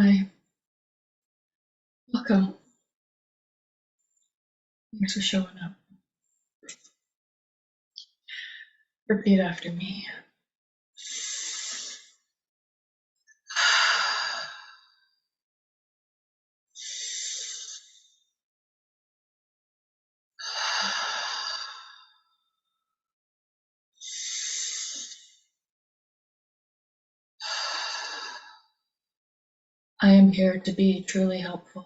Hi, welcome. Thanks for showing up. Repeat after me. I am here to be truly helpful.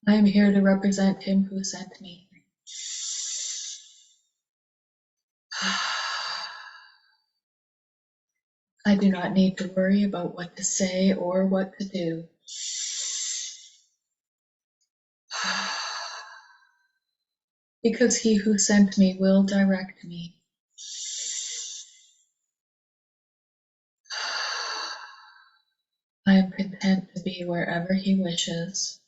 I am here to represent him who sent me. I do not need to worry about what to say or what to do. Because he who sent me will direct me. I am content to be wherever he wishes.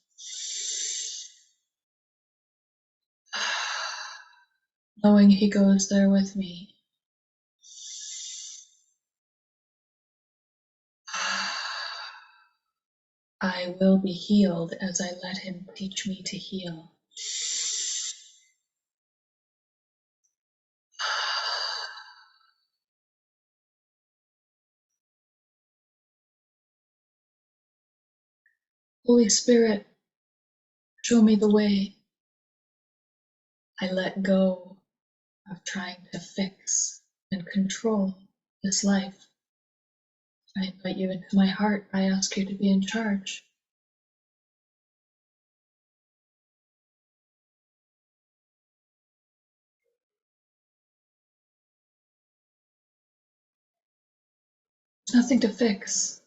Knowing he goes there with me. I will be healed as I let him teach me to heal. Holy Spirit, show me the way. I let go of trying to fix and control this life. I invite you into my heart. I ask you to be in charge. There's nothing to fix.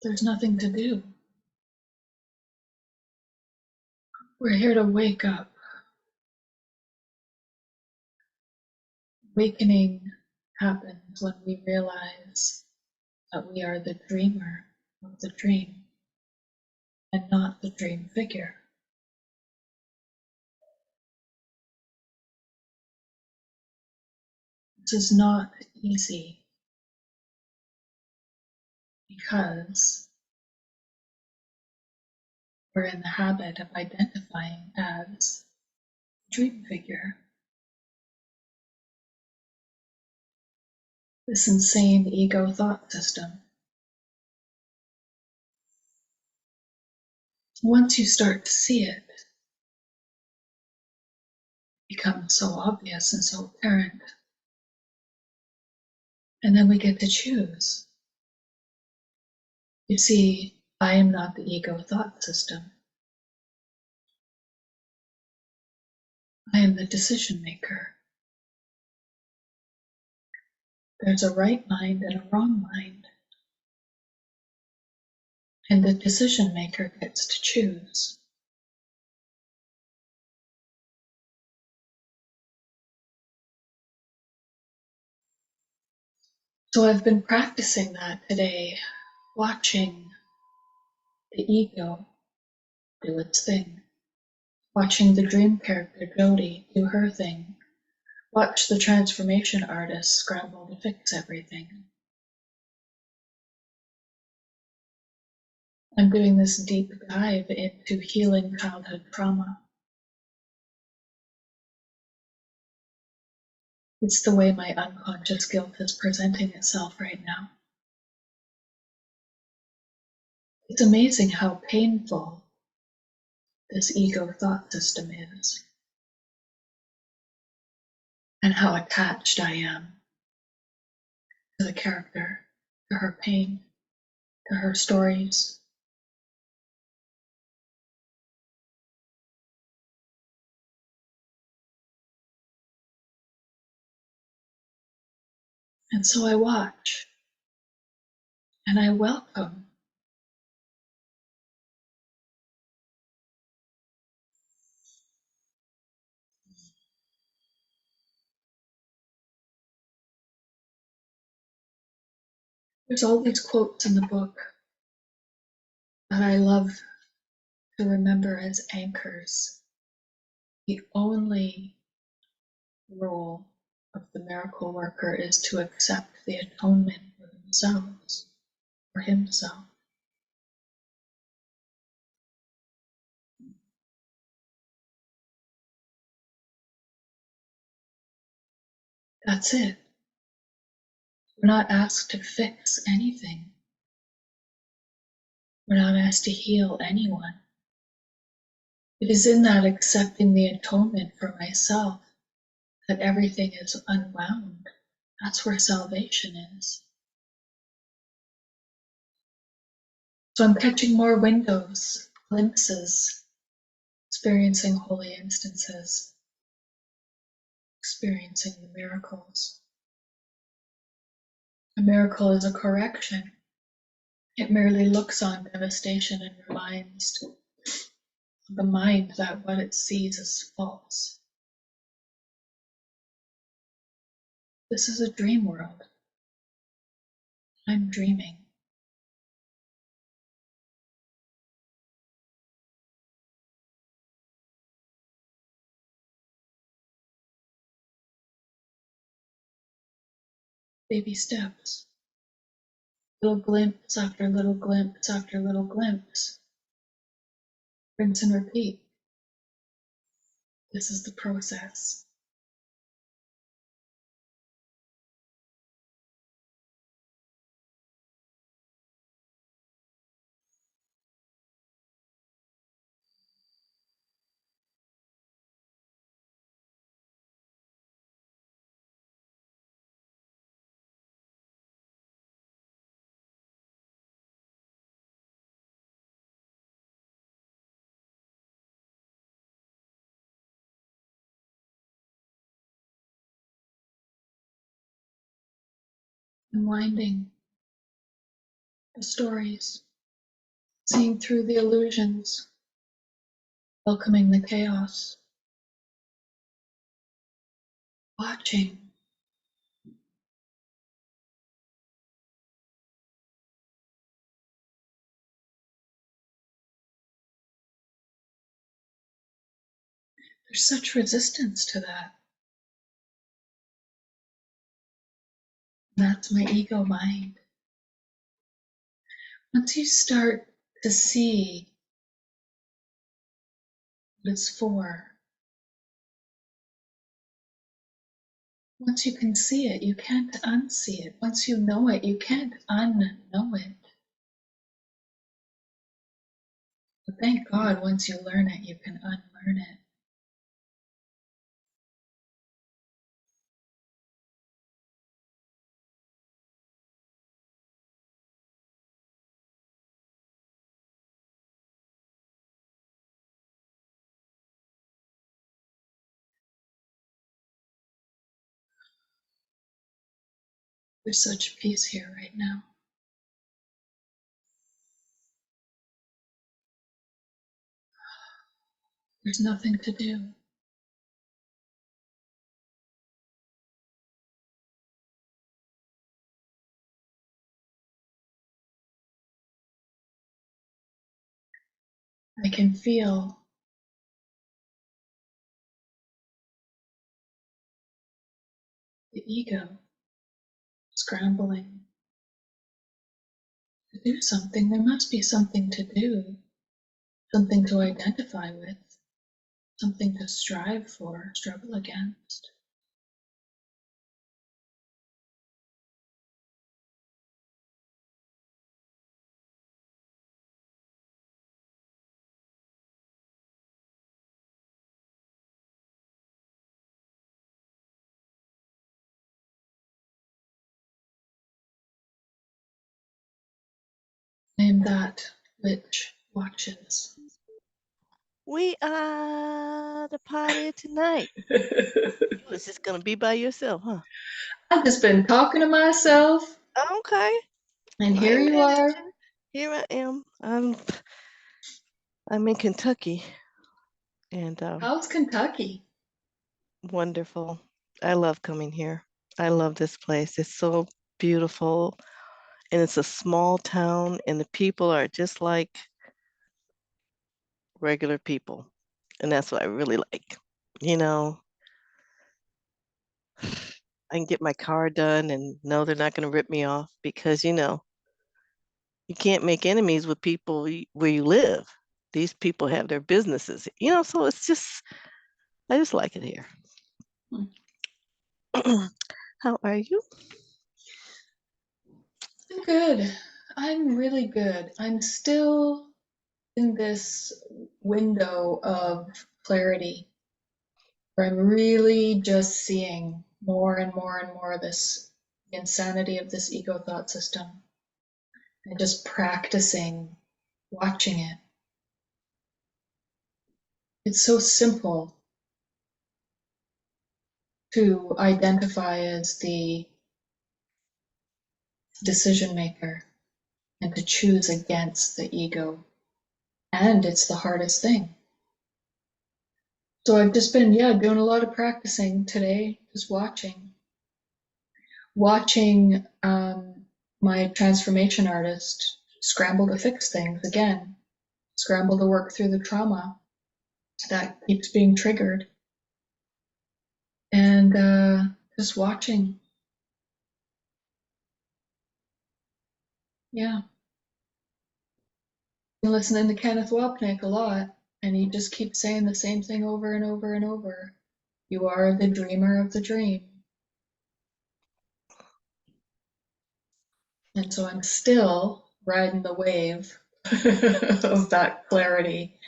There's nothing to do. We're here to wake up. Awakening happens when we realize that we are the dreamer of the dream and not the dream figure. This is not easy because we're in the habit of identifying as a dream figure. This insane ego thought system. Once you start to see it, it becomes so obvious and so apparent. And then we get to choose. You see, I am not the ego thought system. I am the decision maker. There's a right mind and a wrong mind. And the decision maker gets to choose. So I've been practicing that today, watching the ego do its thing, watching the dream character Jody do her thing, watch the transformation artist scramble to fix everything. I'm doing this deep dive into healing childhood trauma. It's the way my unconscious guilt is presenting itself right now. It's amazing how painful this ego thought system is, and how attached I am to the character, to her pain, to her stories. And so I watch, and I welcome. There's all these quotes in the book that I love to remember as anchors. The only role of the miracle worker is to accept the atonement for themselves, for himself. That's it. We're not asked to fix anything. We're not asked to heal anyone. It is in that accepting the atonement for myself that everything is unwound. That's where salvation is. So I'm catching more windows, glimpses, experiencing holy instances, experiencing the miracles. A miracle is a correction. It merely looks on devastation and reminds the mind that what it sees is false. This is a dream world. I'm dreaming. Baby steps. Little glimpse after little glimpse after little glimpse. Rinse and repeat. This is the process. Unwinding the stories, seeing through the illusions, welcoming the chaos, watching. There's such resistance to that. And that's my ego mind. Once you start to see what it's for, once you can see it, you can't unsee it. Once you know it, you can't unknow it. But thank God, once you learn it, you can unlearn it. There's such peace here right now. There's nothing to do. I can feel the ego scrambling to do something. There must be something to do, something to identify with, something to strive for, struggle against. I am that which watches. We are the party tonight. You was just gonna be by yourself, huh? I've just been talking to myself, Okay. and I here ain't you mad at are. you. Here I am. I'm in Kentucky, and How's Kentucky? wonderful. I love coming here. I love this place. It's so beautiful, and it's a small town, and the people are just like regular people, and that's what I really like. You know, I can get my car done and know they're not going to rip me off because, you can't make enemies with people where you live. These people have their businesses, so I just like it here. Hmm. How are you? I'm good. I'm really good. I'm still in this window of clarity where I'm really just seeing more and more and more of this insanity of this ego thought system and just practicing watching it. It's so simple to identify as the decision maker and to choose against the ego. And it's the hardest thing. So I've just been, doing a lot of practicing today, just watching my transformation artist scramble to fix things again, scramble to work through the trauma that keeps being triggered, and just watching. Yeah, been listening to Kenneth Wapnick a lot, and he just keeps saying the same thing over and over and over. You are the dreamer of the dream. And so I'm still riding the wave of that clarity.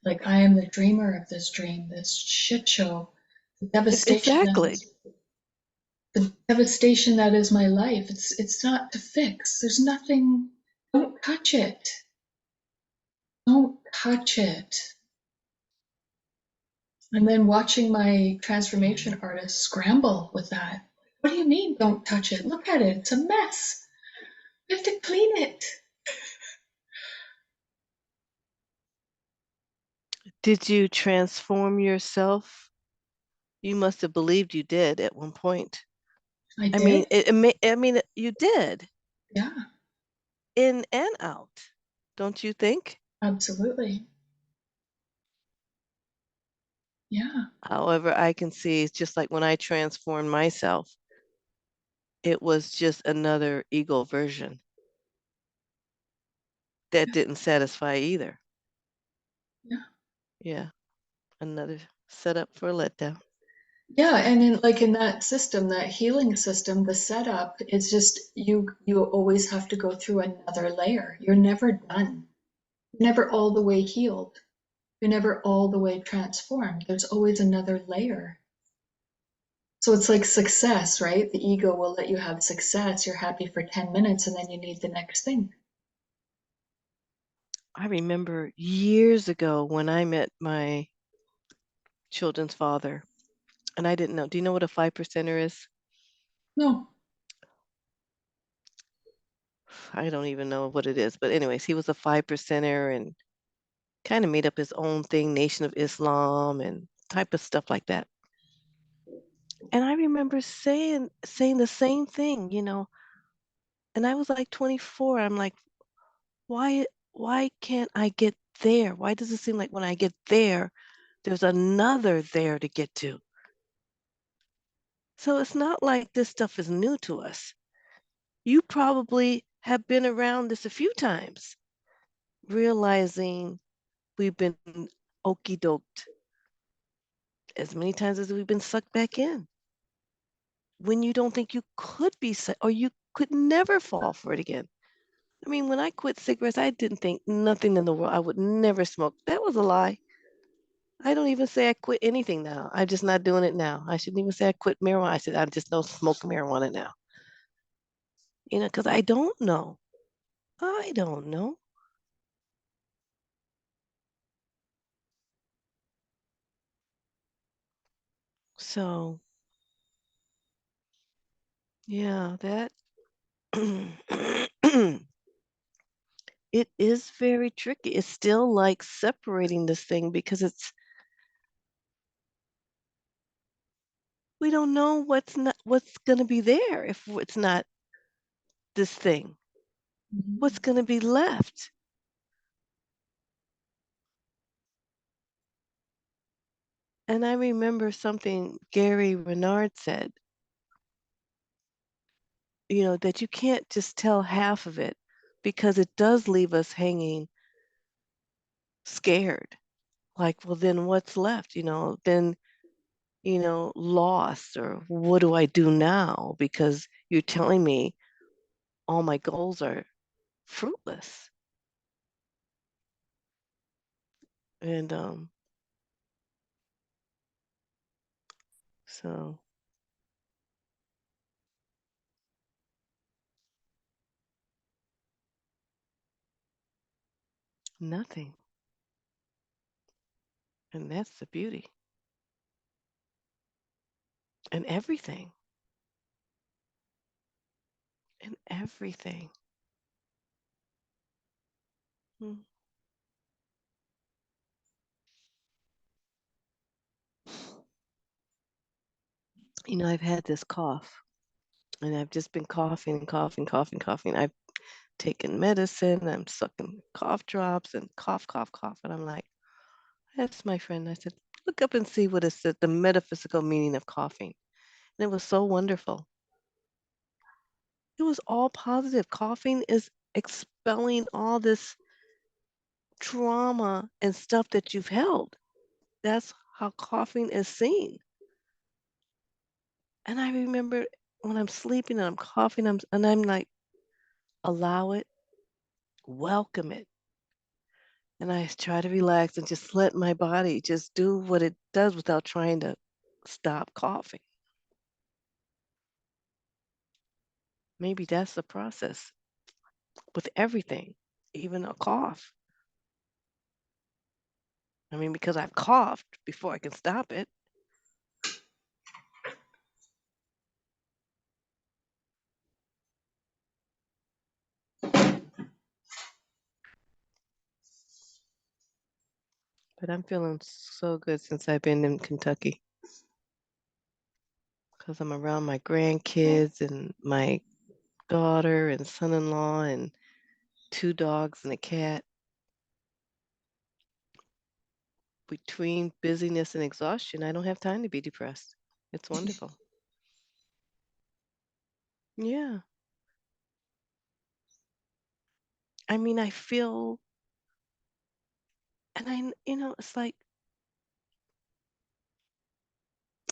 Like I am the dreamer of this dream, this shit show, the devastation Exactly. that is my life. It's not to fix. There's nothing. Don't touch it. Don't touch it. And then watching my transformation artist scramble with that. What do you mean, don't touch it? Look at it. It's a mess. We have to clean it. Did you transform yourself? You must have believed you did at one point. I I mean, did. you did Yeah, in and out, don't you think? absolutely. Yeah. However, I can see it's just like when I transformed myself, it was just another ego version that didn't satisfy either. Yeah. Yeah, another setup for a letdown. Yeah, and in that system, that healing system, the setup is just you always have to go through another layer. You're never done. You're never all the way healed. You're never all the way transformed. There's always another layer. So it's like success, right? The ego will let you have success. You're happy for 10 minutes and then you need the next thing. I remember years ago when I met my children's father, and I didn't know. Do you know what a 5%er is? No. I don't even know what it is. But anyways, he was a 5%er and kind of made up his own thing, Nation of Islam and type of stuff like that. And I remember saying the same thing, and I was like 24. I'm like, why can't I get there? Why does it seem like when I get there, there's another there to get to? So it's not like this stuff is new to us. You probably have been around this a few times, realizing we've been okey doked as many times as we've been sucked back in. When you don't think you could be, or you could never fall for it again. I mean, when I quit cigarettes, I didn't think nothing in the world. I would never smoke. That was a lie. I don't even say I quit anything now. I'm just not doing it now. I shouldn't even say I quit marijuana. I said I just don't smoke marijuana now. Because I don't know. I don't know. So yeah, that it is very tricky. It's still like separating this thing because we don't know what's going to be there if it's not this thing. Mhm. What's going to be left? And I remember something Gary Renard said. that you can't just tell half of it because it does leave us hanging scared. Like, well, then what's left? Then, lost, or what do I do now? Because you're telling me all my goals are fruitless. And so nothing. And that's the beauty. And everything. And everything. Mm. I've had this cough, and I've just been coughing and coughing, coughing, coughing. I've taken medicine, I'm sucking cough drops and cough, cough, cough. And I'm like, that's my friend. I said, look up and see what is the metaphysical meaning of coughing. And it was so wonderful. It was all positive. Coughing is expelling all this trauma and stuff that you've held. That's how coughing is seen. And I remember when I'm sleeping and I'm coughing, I'm like, allow it, welcome it. And I try to relax and just let my body just do what it does without trying to stop coughing. Maybe that's the process with everything, even a cough. I mean, because I've coughed before I can stop it. But I'm feeling so good since I've been in Kentucky because I'm around my grandkids and my daughter and son-in-law and 2 dogs and a cat. Between busyness and exhaustion, I don't have time to be depressed. It's wonderful. Yeah. I mean, I feel, and it's like,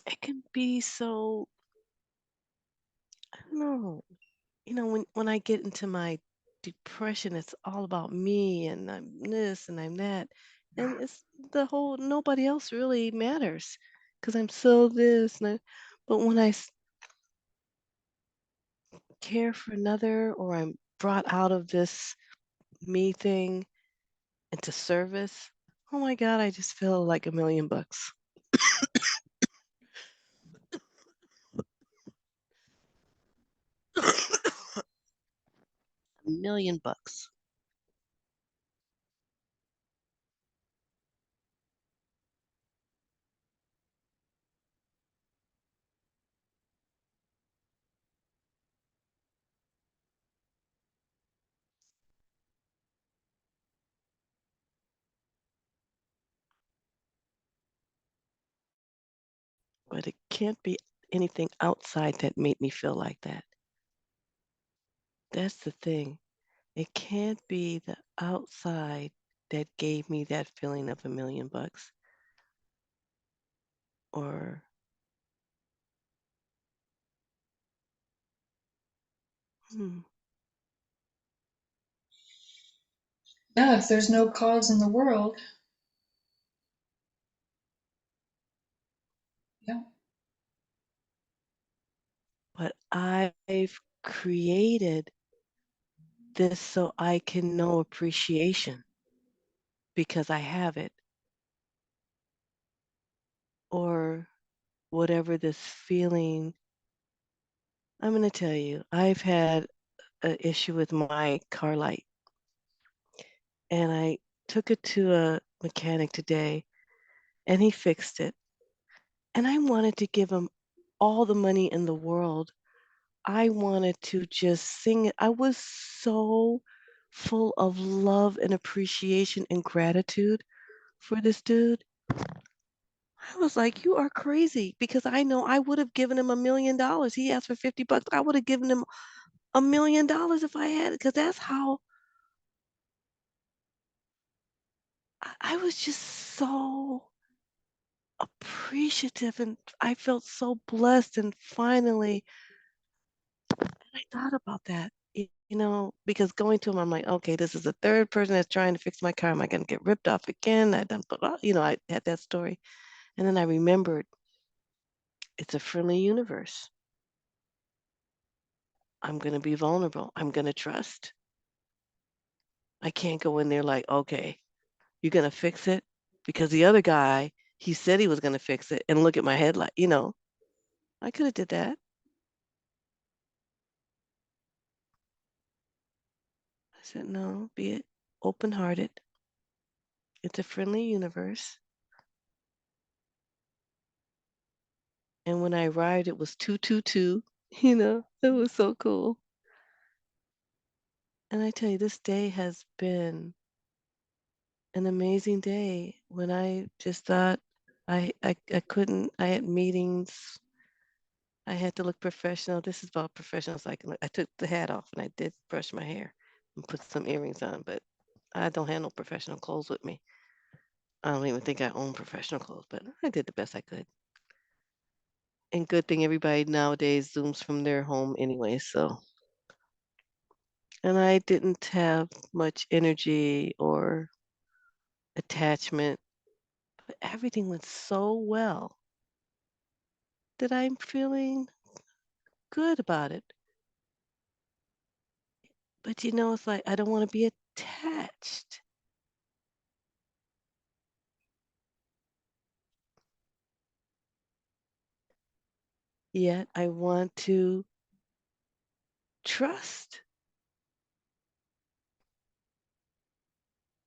it can be so, I don't know. When I get into my depression, it's all about me and I'm this and I'm that. And it's the whole, nobody else really matters because I'm so this. But when care for another, or I'm brought out of this me thing into service, oh my God, I just feel like $1,000,000. $1,000,000. But it can't be anything outside that made me feel like that. That's the thing. It can't be the outside that gave me that feeling of $1,000,000. Or, hmm, Yeah, if there's no cause in the world, yeah. but I've created this so I can know appreciation because I have it, or whatever this feeling. I'm going to tell you, I've had an issue with my car light, and I took it to a mechanic today, and he fixed it. And I wanted to give him all the money in the world. I wanted to just sing it. I was so full of love and appreciation and gratitude for this dude. I was like, you are crazy, because I know I would have given him $1,000,000. He asked for $50. I would have given him $1 million if I had it, because that's how I was just so appreciative, and I felt so blessed. And finally, I thought about that, because going to him, I'm like, okay, this is the third person that's trying to fix my car. Am I going to get ripped off again? I done, I had that story. And then I remembered it's a friendly universe. I'm going to be vulnerable. I'm going to trust. I can't go in there like, okay, you're going to fix it? Because the other guy, he said he was going to fix it, and look at my headlight. I could have did that. I said, no, be it open-hearted. It's a friendly universe. And when I arrived, it was 222. It was so cool. And I tell you, this day has been an amazing day. When I just thought I couldn't, I had meetings. I had to look professional. This is about professional psychology. I took the hat off and I did brush my hair and put some earrings on, but I don't have no professional clothes with me. I don't even think I own professional clothes, but I did the best I could. And good thing everybody nowadays Zooms from their home anyway, so. And I didn't have much energy or attachment, but everything went so well that I'm feeling good about it. But it's like I don't want to be attached. Yet I want to trust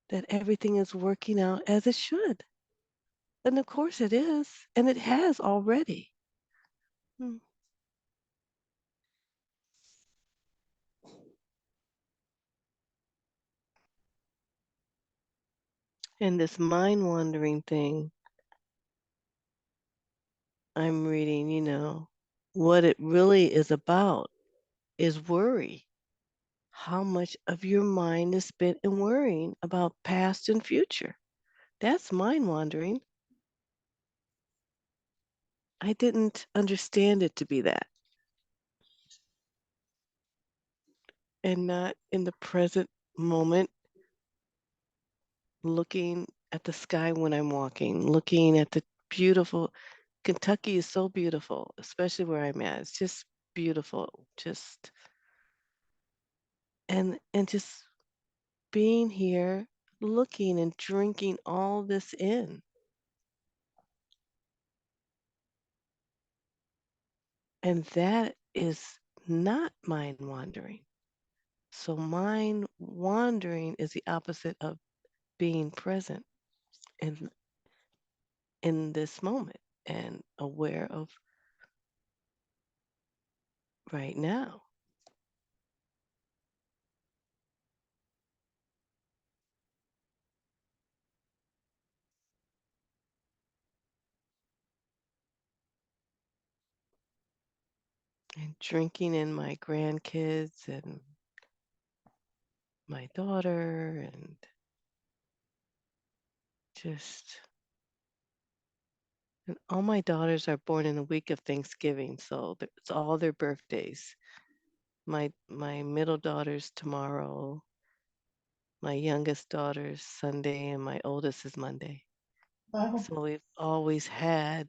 that everything is working out as it should. And of course it is, and it has already. Mm. And this mind wandering thing, I'm reading, what it really is about is worry. How much of your mind is spent in worrying about past and future? That's mind wandering. I didn't understand it to be that, and not in the present moment, looking at the sky when I'm walking, looking at the beautiful. Kentucky is so beautiful, especially where I'm at. It's just beautiful. And just being here, looking and drinking all this in. And that is not mind wandering. So mind wandering is the opposite of being present in this moment and aware of right now. And drinking in my grandkids and my daughter, and just, and all my daughters are born in the week of Thanksgiving, so it's all their birthdays. My middle daughter's tomorrow, my youngest daughter's Sunday, and my oldest is Monday. Wow. So we've always had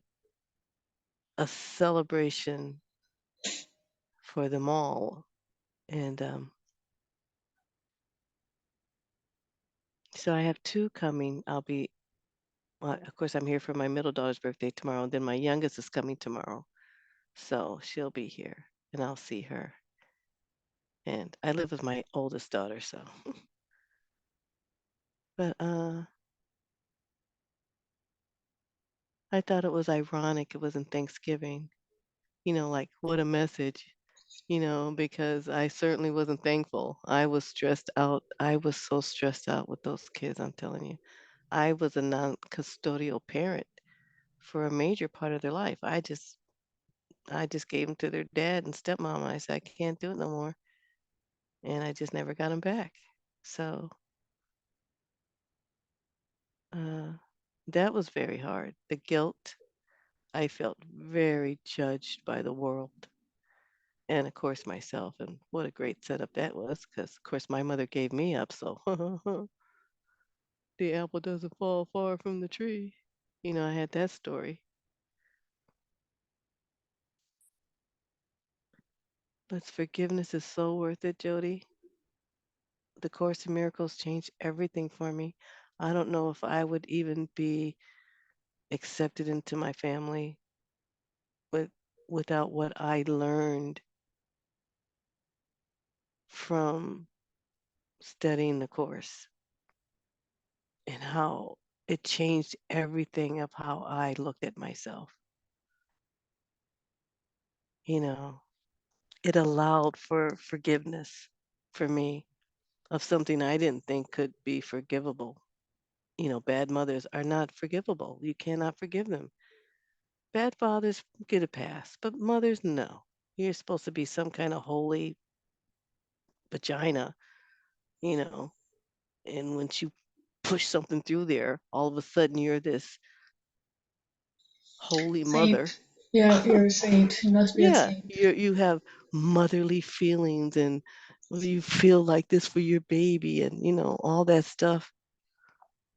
a celebration for them all. And so I have two coming. Well, of course, I'm here for my middle daughter's birthday tomorrow. And then my youngest is coming tomorrow. So she'll be here and I'll see her. And I live with my oldest daughter, so. But I thought it was ironic it wasn't Thanksgiving. Like what a message, because I certainly wasn't thankful. I was stressed out. I was so stressed out with those kids, I'm telling you. I was a non-custodial parent for a major part of their life. I just gave them to their dad and stepmom. I said, I can't do it no more. and I just never got them back. So uh, that was very hard. The guilt, I felt very judged by the world and, of course, myself. And what a great setup that was because, of course, my mother gave me up. So the apple doesn't fall far from the tree. I had that story. But forgiveness is so worth it, Jody. The Course in Miracles changed everything for me. I don't know if I would even be accepted into my family with, without what I learned from studying the Course and how it changed everything of how I looked at myself. You know, it allowed for forgiveness for me of something I didn't think could be forgivable. Bad mothers are not forgivable. You cannot forgive them. Bad fathers get a pass, but mothers, no. You're supposed to be some kind of holy vagina, you know, and once you push something through there, all of a sudden you're this holy mother. Saint. Yeah, you're a saint. You must be a Yeah, saint. you have motherly feelings and you feel like this for your baby and all that stuff.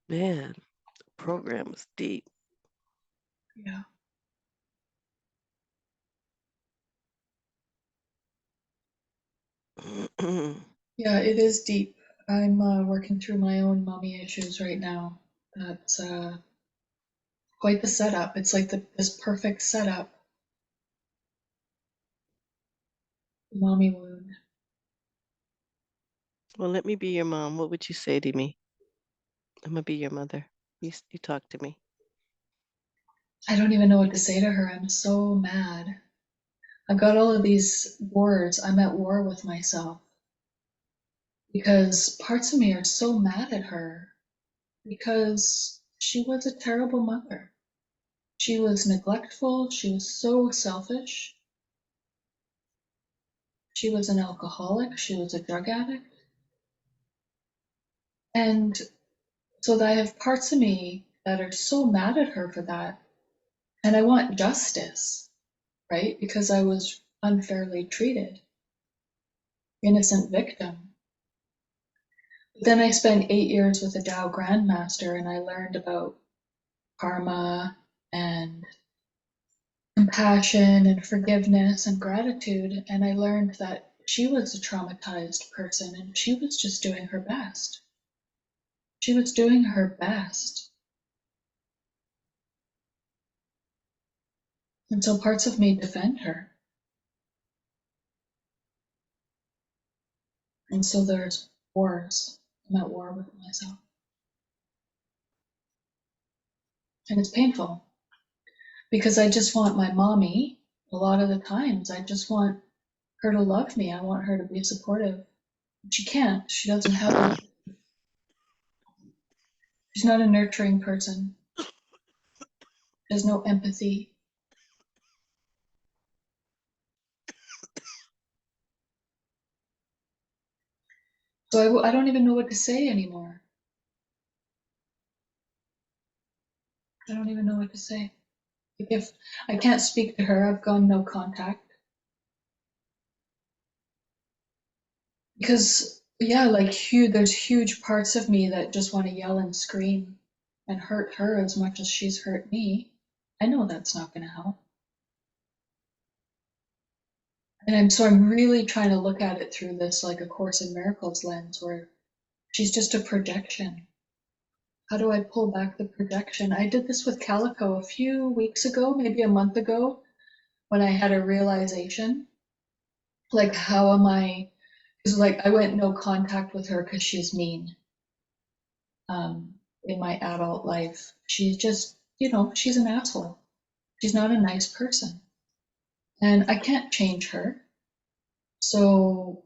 Man, the program is deep. Yeah. Yeah, it is deep. I'm working through my own mommy issues right now. That's quite the setup. It's like this perfect setup. Mommy wound. Well, let me be your mom. What would you say to me? I'm gonna be your mother. You talk to me. I don't even know what to say to her. I'm so mad. I've got all of these words. I'm at war with myself because parts of me are so mad at her because she was a terrible mother. She was neglectful. She was so selfish. She was an alcoholic. She was a drug addict. And so I have parts of me that are so mad at her for that. And I want justice, right? Because I was unfairly treated, innocent victim. But then I spent 8 years with a Tao Grandmaster and I learned about karma and compassion and forgiveness and gratitude. And I learned that she was a traumatized person and she was just doing her best. She was doing her best. And so parts of me defend her. And so there's wars. I'm at war with myself. And it's painful because I just want my mommy, a lot of the times, I just want her to love me. I want her to be supportive. She can't. She doesn't have a, she's not a nurturing person. There's no empathy. So I don't even know what to say anymore. I don't even know what to say. Like if I can't speak to her, I've gone no contact. Because yeah, like there's huge parts of me that just want to yell and scream and hurt her as much as she's hurt me. I know that's not going to help. And I'm really trying to look at it through this like a Course in Miracles lens where she's just a projection. How do I pull back the projection? I did this with Calico a few weeks ago, maybe a month ago, when I had a realization. Like, how am I? Because like I went no contact with her because she's mean. In my adult life, she's just, she's an asshole. She's not a nice person, and I can't change her. So,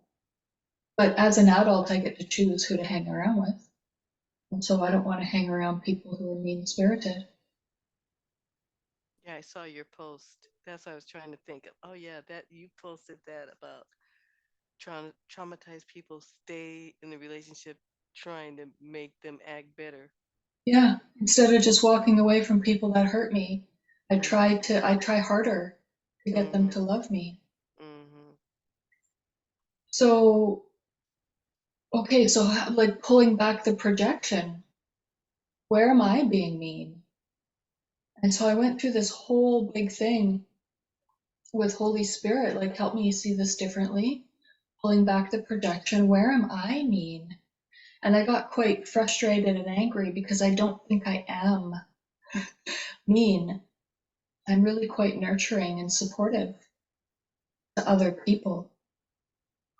but as an adult, I get to choose who to hang around with. And so I don't want to hang around people who are mean spirited. Yeah, I saw your post. That's what I was trying to think of. Oh yeah, that you posted that about traumatized people stay in the relationship trying to make them act better. Yeah. Instead of just walking away from people that hurt me, I try harder to get them to Mm-hmm. love me. Mm-hmm. So, okay, so like pulling back the projection, where am I being mean? And so I went through this whole big thing with Holy Spirit, like, help me see this differently, pulling back the projection, where am I mean? And I got quite frustrated and angry because I don't think I am mean. I'm really quite nurturing and supportive to other people.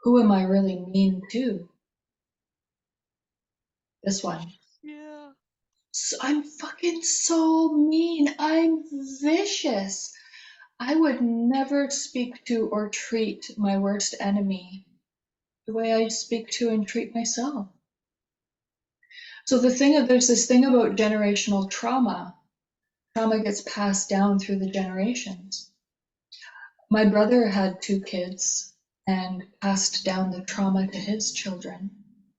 Who am I really mean to? This one. Yeah. So I'm fucking so mean. I'm vicious. I would never speak to or treat my worst enemy the way I speak to and treat myself. So there's this thing about generational trauma. Trauma gets passed down through the generations. My brother had two kids and passed down the trauma to his children.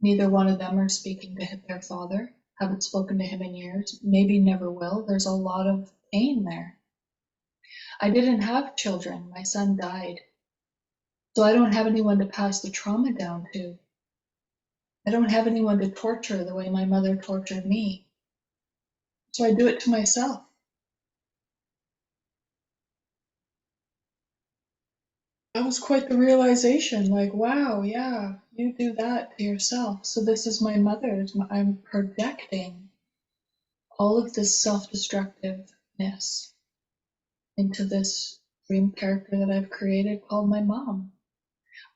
Neither one of them are speaking to their father, haven't spoken to him in years, maybe never will. There's a lot of pain there. I didn't have children. My son died. So I don't have anyone to pass the trauma down to. I don't have anyone to torture the way my mother tortured me. So I do it to myself. That was quite the realization. Like, wow, yeah, you do that to yourself. So this is my mother's. I'm projecting all of this self-destructiveness into this dream character that I've created called my mom.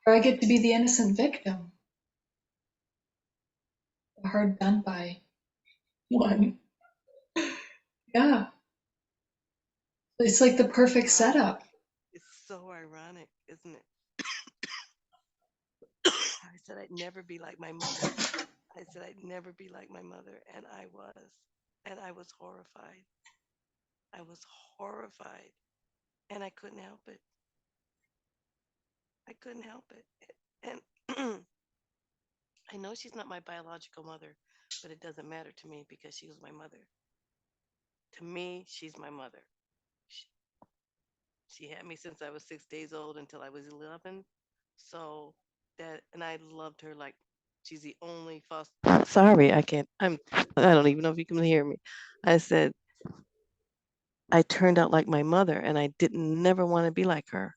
Where I get to be the innocent victim, the hard done by one. Yeah, it's like the perfect Ironic. setup. It's so ironic, isn't it? I said I'd never be like my mother. I said I'd never be like my mother, and I was. And I was horrified. I was horrified, and I couldn't help it. I couldn't help it. And I know she's not my biological mother, but it doesn't matter to me because she was my mother. To me, she's my mother. She, she had me since I was 6 days old until I was 11. So and I loved her like she's the only foster. Sorry, I can't. I don't even know if you can hear me. I said, I turned out like my mother and I didn't never want to be like her.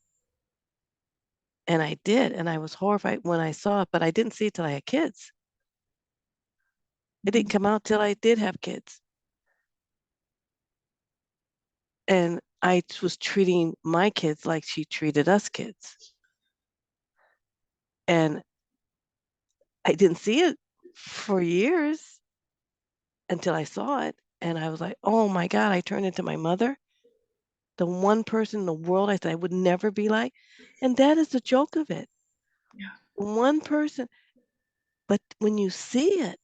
And I did. And I was horrified when I saw it, but I didn't see it till I had kids. It didn't come out till I did have kids. And I was treating my kids like she treated us kids. And I didn't see it for years until I saw it. And I was like, oh my God, I turned into my mother. The one person in the world I said I would never be like. And that is the joke of it. Yeah. One person. But when you see it,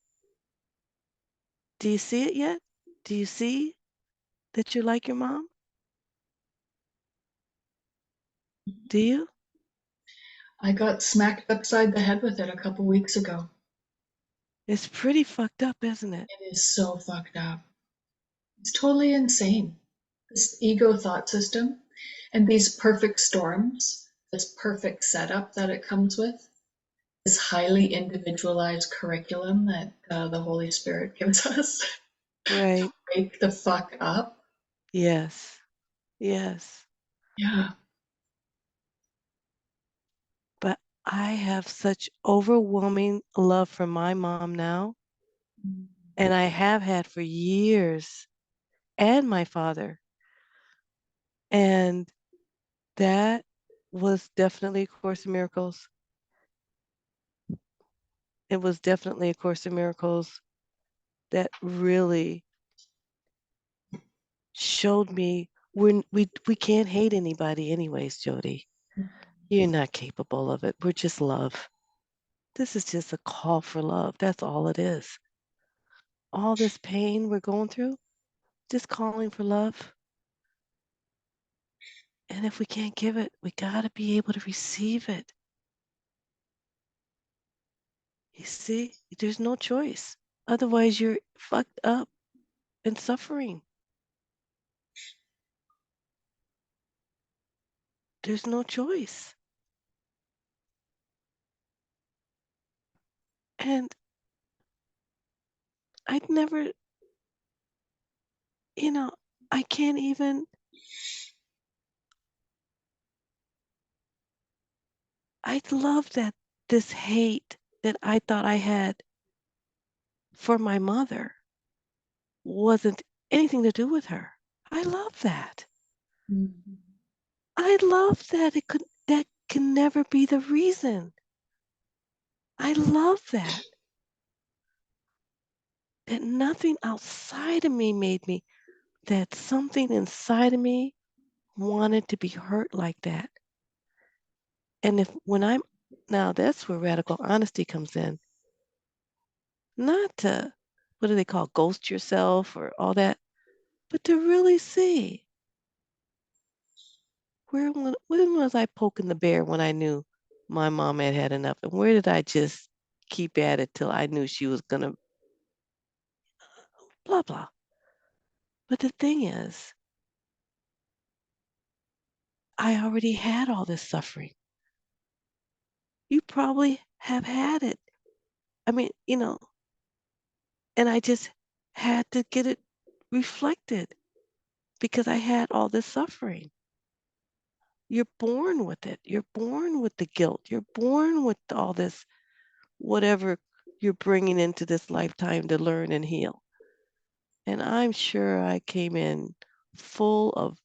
do you see it yet? Do you see that you're like your mom? Do you? I got smacked upside the head with it a couple weeks ago. It's pretty fucked up, isn't it? It is so fucked up. It's totally insane. This ego thought system and these perfect storms, this perfect setup that it comes with, this highly individualized curriculum that the Holy Spirit gives us to Right. wake the fuck up. Yes. Yes. Yeah. But I have such overwhelming love for my mom now, and I have had for years, and my father. And that was definitely a Course in Miracles. It was definitely a Course in Miracles that really showed me we can't hate anybody anyways, Jody. You're not capable of it. We're just love. This is just a call for love. That's all it is. All this pain we're going through, just calling for love. And if we can't give it, we got to be able to receive it. You see, there's no choice. Otherwise, you're fucked up and suffering. There's no choice. And I'd never, you know, I can't even, I love that this hate that I thought I had for my mother wasn't anything to do with her. I love that. Mhm. I love that that can never be the reason. I love that. That nothing outside of me made me, that something inside of me wanted to be hurt like that. And now that's where radical honesty comes in. Not to, what do they call, ghost yourself or all that, but to really see when was I poking the bear when I knew my mom had had enough? And where did I just keep at it till I knew she was going to blah, blah. But the thing is, I already had all this suffering. You probably have had it. I mean, and I just had to get it reflected because I had all this suffering. You're born with it. You're born with the guilt. You're born with all this, whatever you're bringing into this lifetime to learn and heal. And I'm sure I came in full of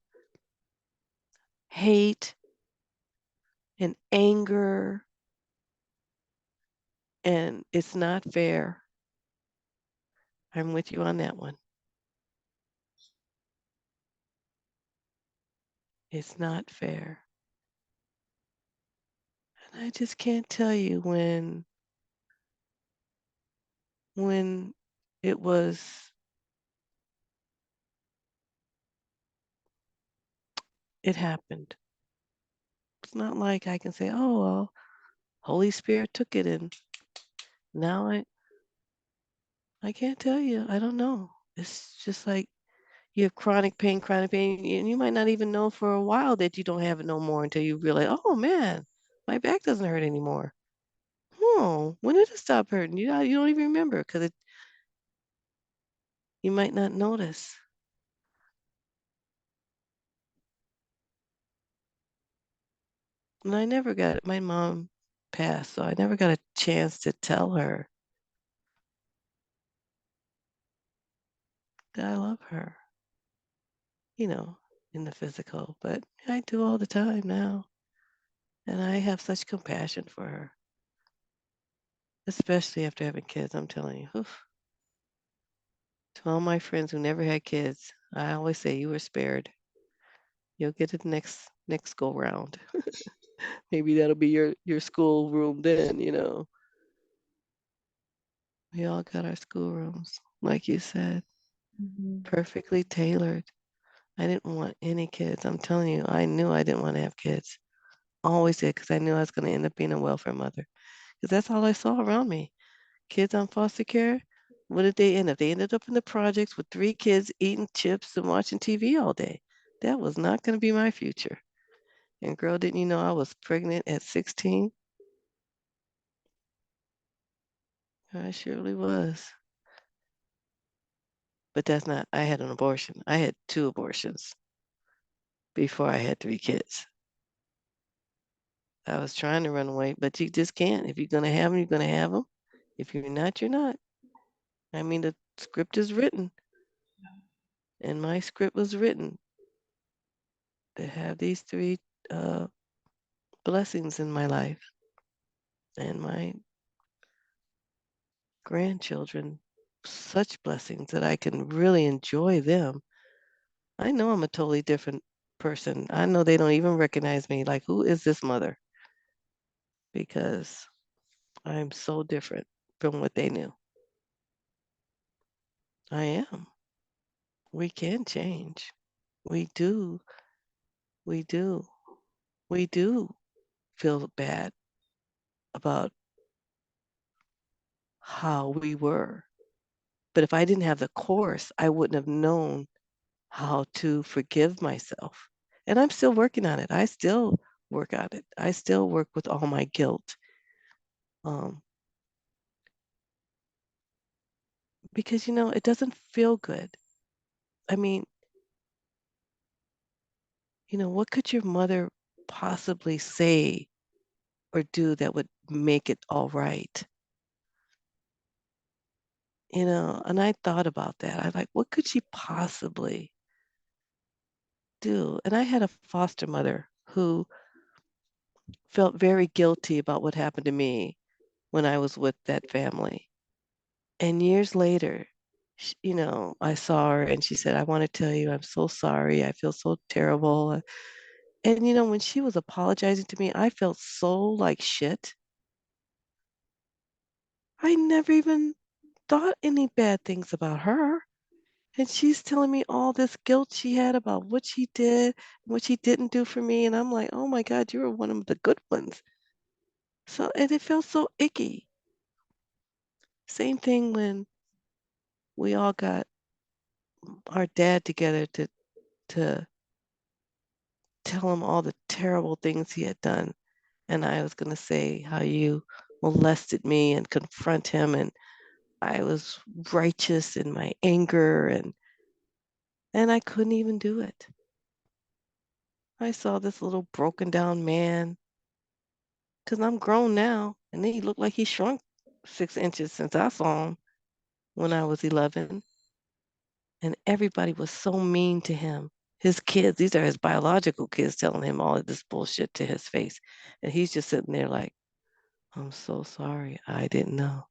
hate and anger, and it's not fair. I'm with you on that one. It's not fair. And I just can't tell you when it was it happened. It's not like I can say, "Oh, well, Holy Spirit took it and now I can't tell you. I don't know." It's just like you have chronic pain, and you might not even know for a while that you don't have it no more until you realize, "Oh man, my back doesn't hurt anymore." Oh, when did it stop hurting? You don't even remember because you might not notice. And I never got my mom passed, so I never got a chance to tell her that I love her, you know, in the physical. But I do all the time now. And I have such compassion for her, especially after having kids. I'm telling you, oof. To all my friends who never had kids, I always say you were spared. You'll get it next go round. Maybe that'll be your school room then. We all got our school rooms, like you said, Mhm. perfectly tailored. I didn't want any kids. I'm telling you, I knew I didn't want to have kids. Always did, because I knew I was going to end up being a welfare mother. Because that's all I saw around me. Kids on foster care, what did they end up? They ended up in the projects with 3 kids eating chips and watching TV all day. That was not going to be my future. And girl, didn't you know I was pregnant at 16? I surely was. But that's not, I had an abortion. I had 2 abortions before I had 3 kids. I was trying to run away, but you just can't. If you're going to have them, you're going to have them. If you're not, you're not. I mean, the script is written, and my script was written to have these 3 uh, blessings in my life and my grandchildren, such blessings that I can really enjoy them. I know I'm a totally different person. I know they don't even recognize me. Like, who is this mother? Because I'm so different from what they knew. I am. We can change. We do. We do. We do feel bad about how we were. But if I didn't have the course, I wouldn't have known how to forgive myself. And I'm still working on it. I still work on it. I still work with all my guilt. Um, because, it doesn't feel good. I mean, what could your mother possibly say or do that would make it all right? And I thought about that. I like, what could she possibly do? And I had a foster mother who felt very guilty about what happened to me when I was with that family. And years later, I saw her and she said, I want to tell you, I'm so sorry. I feel so terrible. And, when she was apologizing to me, I felt so like shit. I never even thought any bad things about her. And she's telling me all this guilt she had about what she did, what she didn't do for me. And I'm like, oh my God, you were one of the good ones. So, and it felt so icky. Same thing when we all got our dad together to tell him all the terrible things he had done. And I was going to say how you molested me and confront him. And I was righteous in my anger and I couldn't even do it. I saw this little broken down man because I'm grown now. And then he looked like he shrunk 6 inches since I saw him when I was 11. And everybody was so mean to him. His kids, these are his biological kids, telling him all of this bullshit to his face. And he's just sitting there like, I'm so sorry. I didn't know.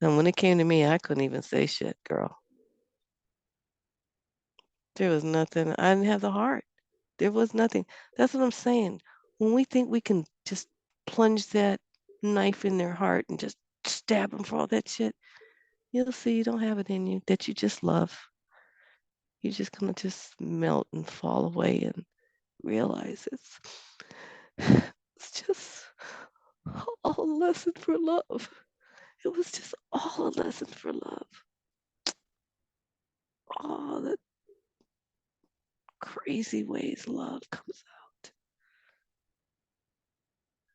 And when it came to me, I couldn't even say shit, girl. There was nothing. I didn't have the heart. There was nothing. That's what I'm saying. When we think we can just plunge that knife in their heart and just stab them for all that shit, you'll see you don't have it in you, that you just love. You're just going to just melt and fall away and realize it's just all a lesson for love. It was just all a lesson for love. All the crazy ways love comes out.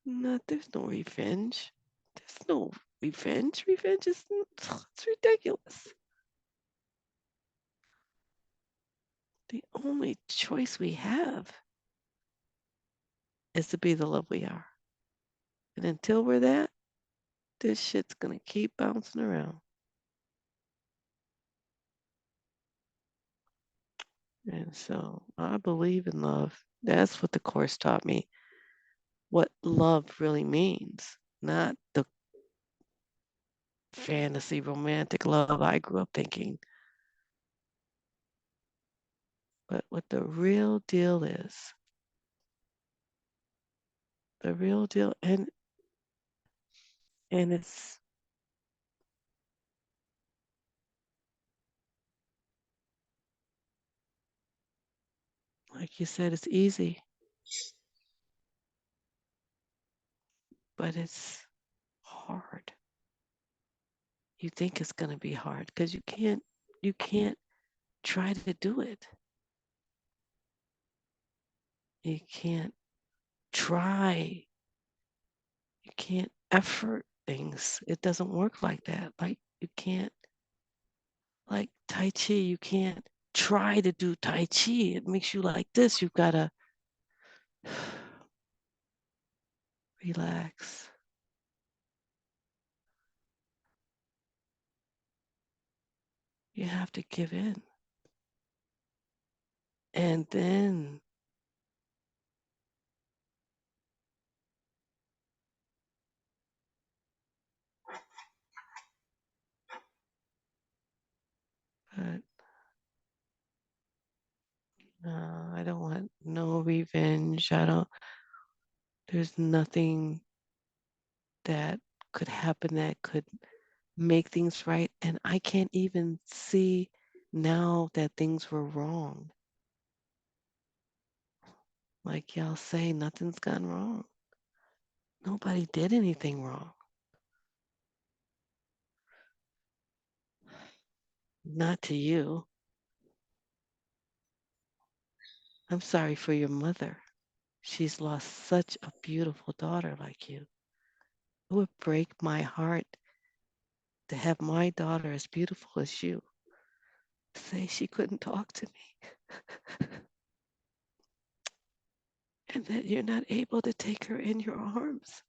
No, there's no revenge. There's no revenge. Revenge is it's ridiculous. The only choice we have is to be the love we are. And until we're that, this shit's gonna keep bouncing around. And so I believe in love. That's what the course taught me. What love really means, not the fantasy romantic love I grew up thinking, but what the real deal is. The real deal, and it's like you said, it's easy, but it's hard. You think it's going to be hard because you can't try to do it. You can't try. You can't effort things. It doesn't work like that. Like you can't, like Tai Chi, you can't try to do Tai Chi. It makes you like this. You've got to relax. You have to give in. And then, but no, I don't want no revenge. There's nothing that could happen that could make things right. And I can't even see now that things were wrong. Like y'all say, nothing's gone wrong. Nobody did anything wrong. not to you. I'm sorry for your mother. She's lost such a beautiful daughter like you. It would break my heart to have my daughter as beautiful as you say she couldn't talk to me and that you're not able to take her in your arms.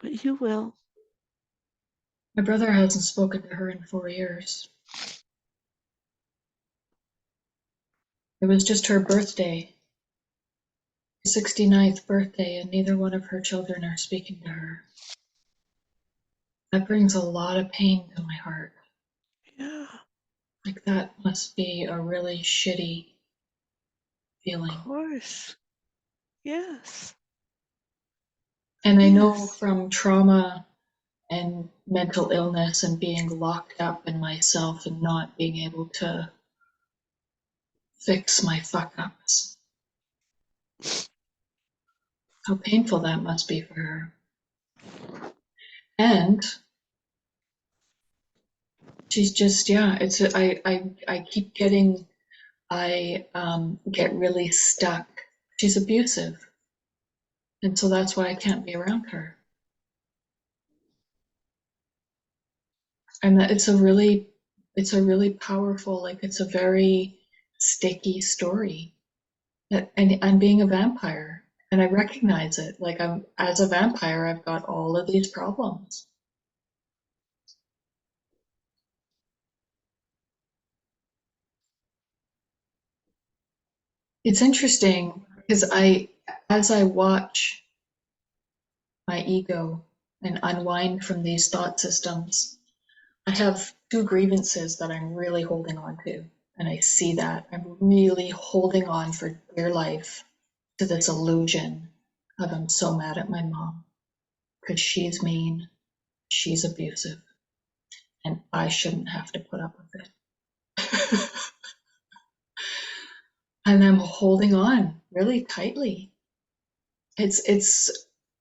But you will. My brother hasn't spoken to her in 4 years. It was just her birthday, 69th birthday, and neither one of her children are speaking to her. That brings a lot of pain to my heart. Yeah, Like, that must be a really shitty of feeling. course. Yes. And I know Yes. from trauma and mental illness and being locked up in myself and not being able to fix my fuck ups, how painful that must be for her. And she's just, yeah, I keep getting, I get really stuck. She's abusive. And so that's why I can't be around her. And that it's a really powerful, like, it's a very sticky story. And I'm being a vampire, and I recognize it. Like, I'm, as a vampire, I've got all of these problems. It's interesting because as I watch my ego and unwind from these thought systems, I have two grievances that I'm really holding on to. And I see that I'm really holding on for dear life to this illusion of, I'm so mad at my mom because she's mean, she's abusive, and I shouldn't have to put up with it. And I'm holding on really tightly. It's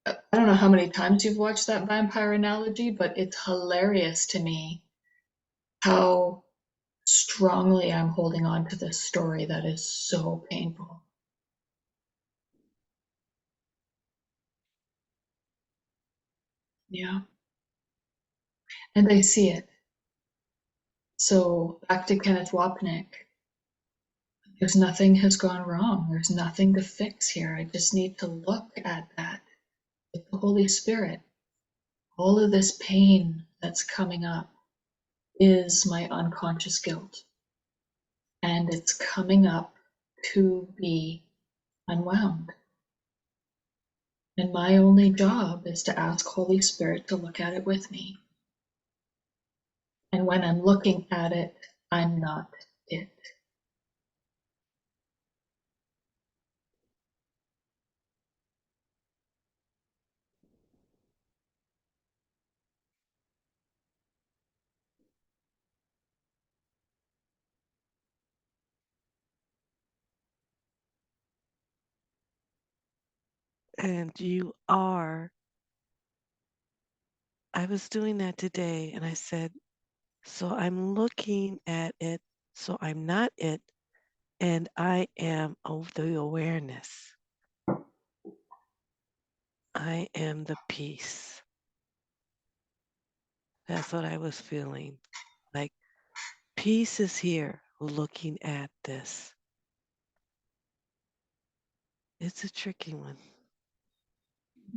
I don't know how many times you've watched that vampire analogy, but it's hilarious to me how strongly I'm holding on to this story that is so painful. Yeah. And I see it. So back to Kenneth Wapnick. There's nothing has gone wrong. There's nothing to fix here. I just need to look at that with the Holy Spirit. All of this pain that's coming up is my unconscious guilt. And it's coming up to be unwound. And my only job is to ask Holy Spirit to look at it with me. And when I'm looking at it, I'm not it. And you are. I was doing that today and I said, so I'm looking at it, so I'm not it, and I am of the awareness. I am the peace. That's what I was feeling. Like, peace is here looking at this. It's a tricky one.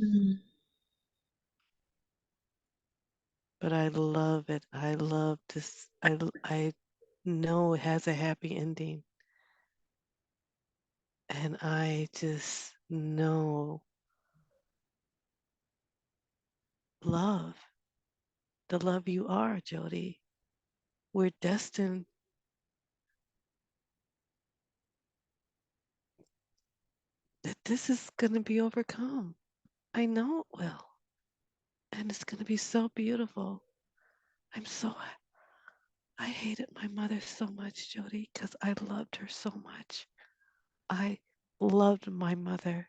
Mm. But I love it. I love this. I know it has a happy ending. And I just know love, the love you are, Jody. We're destined that this is going to be overcome. I know it will. And it's going to be so beautiful. I hated my mother so much, Jody, because I loved her so much. I loved my mother.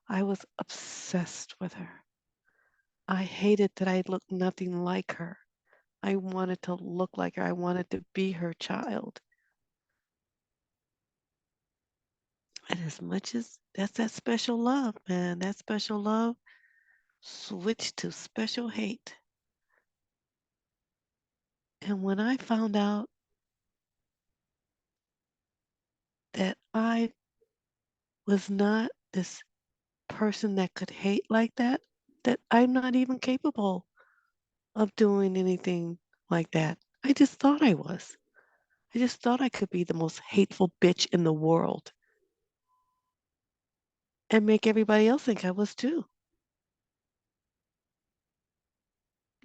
I was obsessed with her. I hated that I looked nothing like her. I wanted to look like her. I wanted to be her child. And as much as that's that special love, man, that special love switched to special hate. And when I found out that I was not this person that could hate like that, that I'm not even capable of doing anything like that. I just thought I was. I just thought I could be the most hateful bitch in the world and make everybody else think I was too.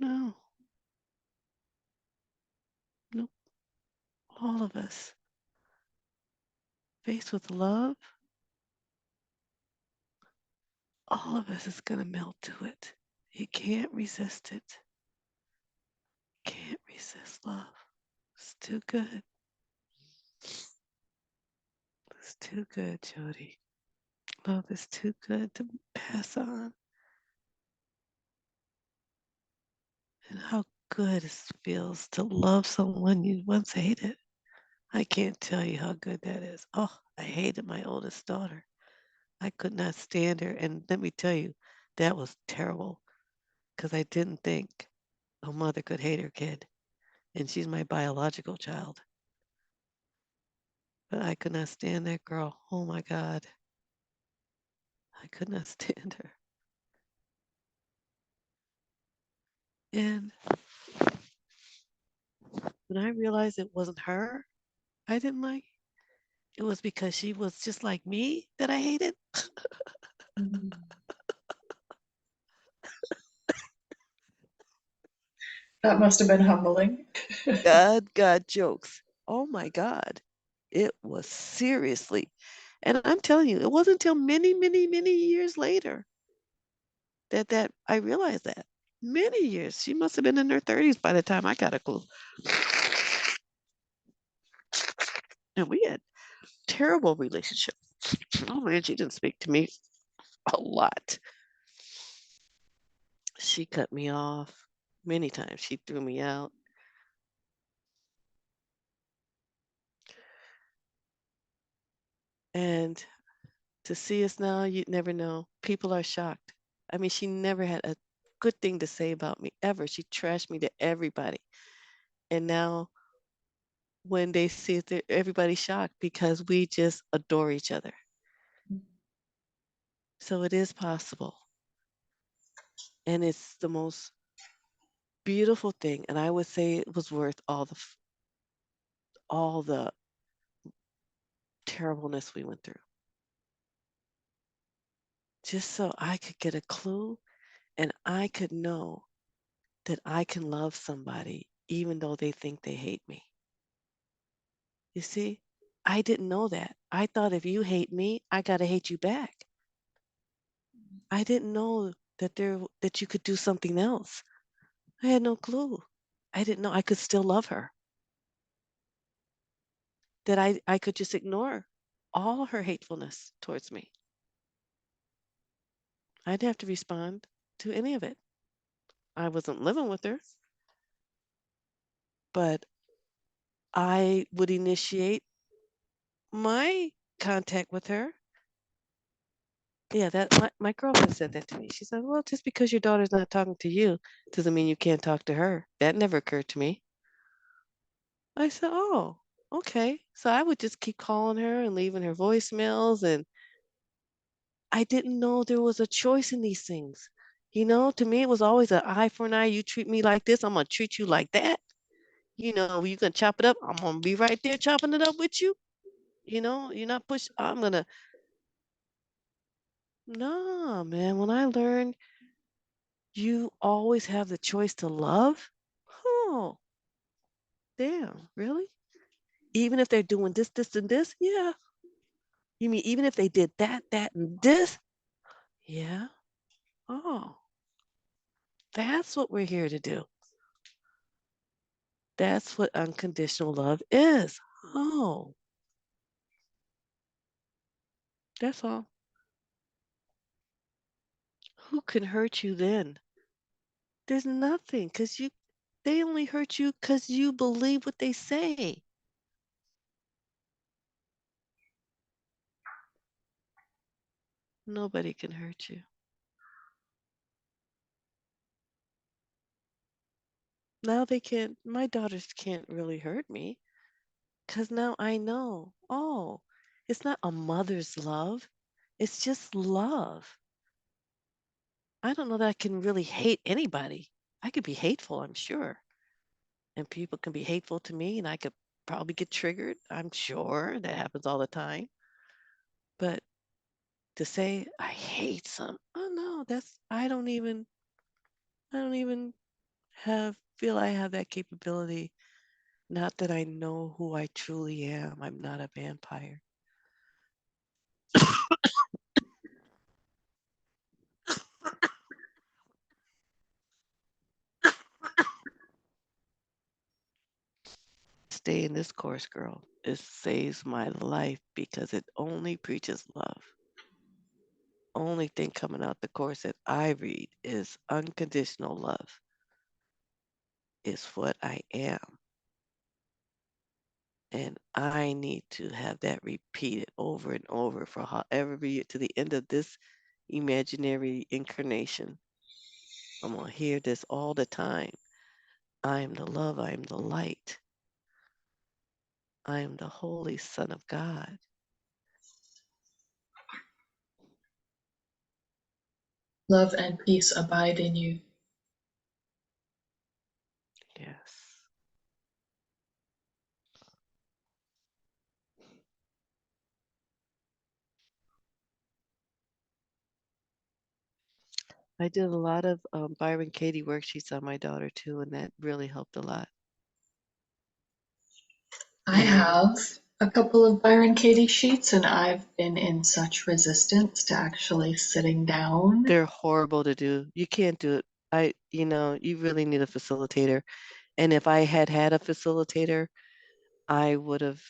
No, nope. All of us faced with love, all of us is going to melt to it. You can't resist it. Can't resist love. It's too good. It's too good, Jody. Love is too good to pass on. And how good it feels to love someone you once hated. I can't tell you how good that is. Oh, I hated my oldest daughter. I could not stand her. And let me tell you, that was terrible because I didn't think a mother could hate her kid. And she's my biological child. But I could not stand that girl. Oh my God. I could not stand her. And when I realized it wasn't her I didn't like, it was because she was just like me that I hated. Mm. That must have been humbling. God jokes. Oh my God. It was seriously. And I'm telling you, it wasn't until many years later that I realized that. Many years. She must have been in her 30s by the time I got a clue. And we had terrible relationship. Oh man, she didn't speak to me a lot. She cut me off many times. She threw me out. And to see us now, you'd never know. People are shocked. I mean, she never had a good thing to say about me ever. She trashed me to everybody. And now when they see it, everybody's shocked because we just adore each other. So it is possible. And it's the most beautiful thing. And I would say it was worth all the terribleness we went through. Just so I could get a clue and I could know that I can love somebody even though they think they hate me. You see, I didn't know that. I thought if you hate me, I got to hate you back. I didn't know that you could do something else. I had no clue. I didn't know I could still love her. That I could just ignore all her hatefulness towards me. I didn't have to respond to any of it. I wasn't living with her, but I would initiate my contact with her. Yeah, that my girlfriend said that to me. She said, "Well, just because your daughter's not talking to you doesn't mean you can't talk to her." That never occurred to me. I said, "Oh, okay." So I would just keep calling her and leaving her voicemails, and I didn't know there was a choice in these things. To me, it was always an eye for an eye. You treat me like this, I'm gonna treat you like that. You gonna chop it up, I'm gonna be right there chopping it up with you. You're not push. I'm gonna. No, man. When I learned you always have the choice to love, oh, damn, really? Even if they're doing this, and this, yeah. You mean even if they did that, and this? Yeah. Oh, that's what we're here to do. That's what unconditional love is. Oh, that's all. Who can hurt you then? There's nothing because They only hurt you because you believe what they say. Nobody can hurt you. Now they can't, my daughters can't really hurt me because now I know, oh, it's not a mother's love. It's just love. I don't know that I can really hate anybody. I could be hateful, I'm sure. And people can be hateful to me and I could probably get triggered. I'm sure that happens all the time. But to say I hate some, oh no, that's I don't even feel I have that capability. Not that I know who I truly am. I'm not a vampire. Stay in this course, girl. It saves my life because it only preaches love. Only thing coming out the course that I read is unconditional love is what I am. And I need to have that repeated over and over for however year to the end of this imaginary incarnation. I'm going to hear this all the time. I am the love. I am the light. I am the Holy Son of God. Love and peace abide in you. Yes. I did a lot of Byron Katie worksheets on my daughter too, and that really helped a lot. I have a couple of Byron Katie sheets, and I've been in such resistance to actually sitting down. They're horrible to do. You can't do it. You really need a facilitator. And if I had had a facilitator, I would have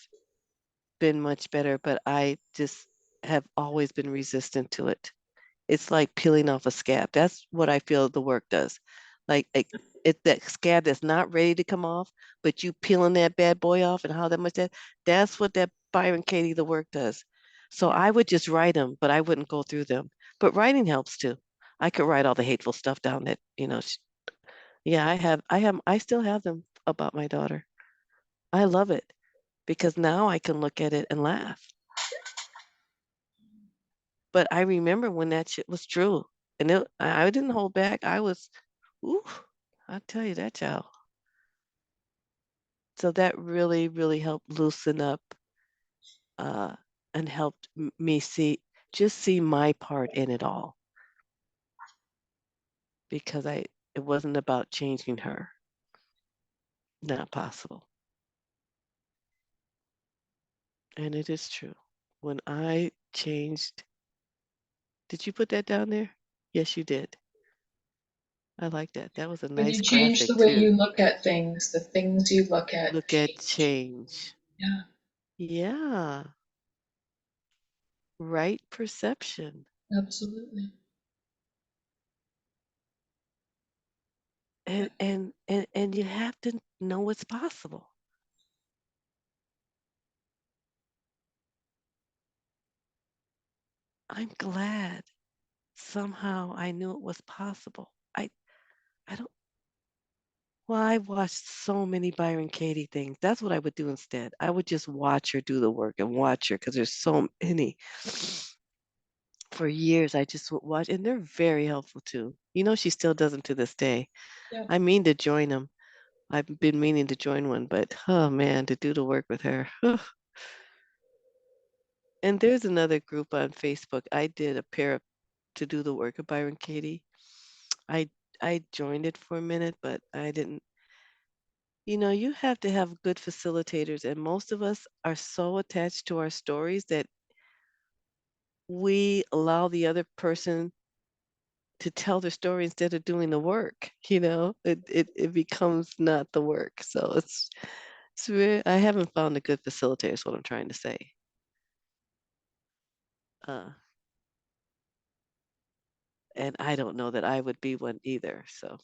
been much better, but I just have always been resistant to it. It's like peeling off a scab. That's what I feel the work does. It's that scab that's not ready to come off, but you peeling that bad boy off and how that much that's what that Byron Katie the work does. So Yeah. I would just write them, but I wouldn't go through them. But writing helps too. I could write all the hateful stuff down that, yeah, I still have them about my daughter. I love it because now I can look at it and laugh. But I remember when that shit was true. And I didn't hold back. Ooh, I'll tell you that, child. So that really, really helped loosen up uh, and helped me see my part in it all. Because it wasn't about changing her. Not possible. And it is true. When I changed, did you put that down there? Yes, you did. I like that. That was a When you nice change graphic the way too. you look at things, the things you look at Look at change. change. Yeah, Yeah. Right perception. absolutely. Yeah. And you have to know it's possible. I'm glad somehow I knew it was possible. I don't well, I watched so many Byron Katie things. That's what I would do instead. I would just watch her do the work and watch her because there's so many. For years, I just would watch, and they're very helpful too. She still does them to this day. Yeah. I mean to join them. I've been meaning to join one, but oh man, to do the work with her. And there's another group on Facebook. I did a pair of to do the work of Byron Katie. I I joined it for a minute, but I didn't. You have to have good facilitators, and most of us are so attached to our stories that we allow the other person to tell their story instead of doing the work. It becomes not the work. So it's really, I haven't found a good facilitator. Is what I'm trying to say. Uh, and I don't know that I would be one either. So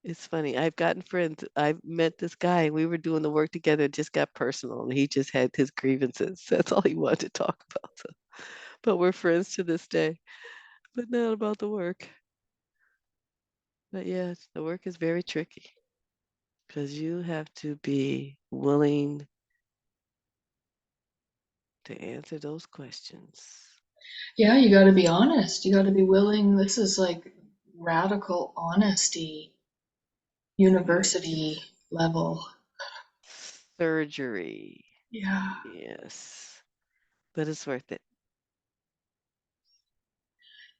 It's funny. I've gotten friends. I've met this guy. We were doing the work together. It just got personal, and he just had his grievances. That's all he wanted to talk about. So, but we're friends to this day. But not about the work. But yes, the work is very tricky because you have to be willing to answer those questions. Yeah, you got to be honest. You got to be willing. This is like radical honesty, Yes. university level. Surgery. Yeah. Yes. But it's worth it.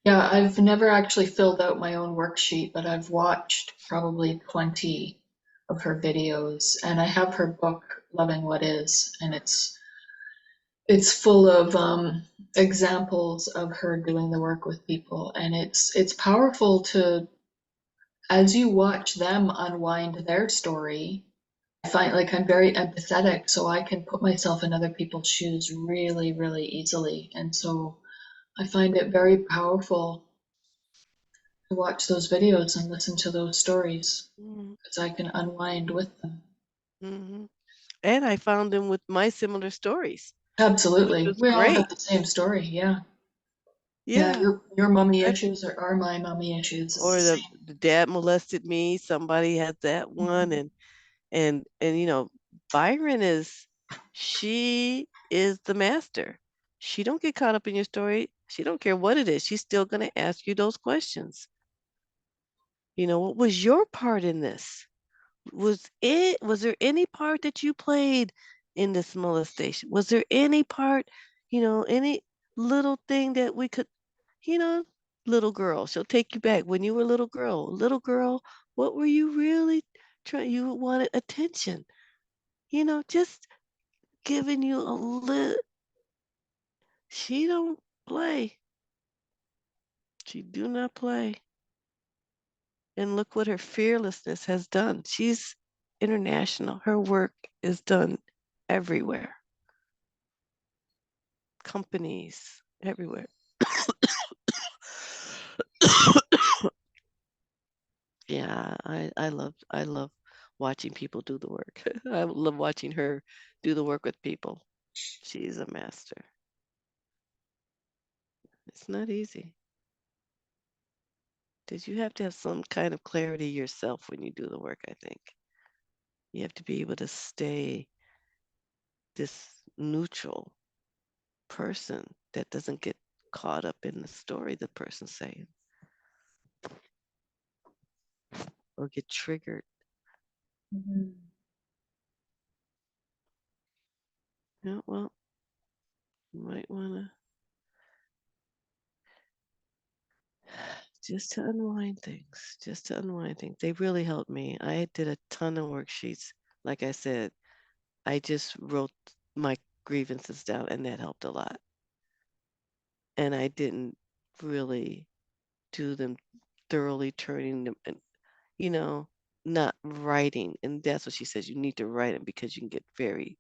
Yeah, I've never actually filled out my own worksheet, but I've watched probably 20 of her videos, and I have her book, Loving What Is, and it's full of examples of her doing the work with people, and it's powerful to, as you watch them unwind their story. I find like I'm very empathetic, so I can put myself in other people's shoes really, really easily, and so I find it very powerful to watch those videos and listen to those stories Mm-hmm. because I can unwind with them. Mm-hmm. And I found them with my similar stories, which Absolutely. was We all have great. the same story. Yeah. Yeah. Yeah. Your mommy I, issues are my mommy issues. It's the or same. the dad molested me. Somebody has that one, Mhm. and Byron is she is the master. She don't get caught up in your story. She don't care what it is. She's still gonna ask you those questions. What was your part in this? Was there any part that you played in this molestation? Was there any part, any little thing that we could, you know, little girl, she'll take you back when you were a little girl. Little girl, what were you really trying? You wanted attention, just giving you a little. She don't play. She do not play. And look what her fearlessness has done. She's international. Her work is done everywhere. Companies everywhere. Yeah, I love watching people do the work. I love watching her do the work with people. She's a master. It's not easy. Because you have to have some kind of clarity yourself when you do the work, I think. You have to be able to stay this neutral person that doesn't get caught up in the story the person's saying or get triggered. Mhm. Yeah, well, you might want to just to unwind things, just to unwind things. They really helped me. I did a ton of worksheets. Like I said, I just wrote my grievances down, and that helped a lot. And I didn't really do them thoroughly, turning them, and you know, not writing. And that's what she says. You need to write them because you can get very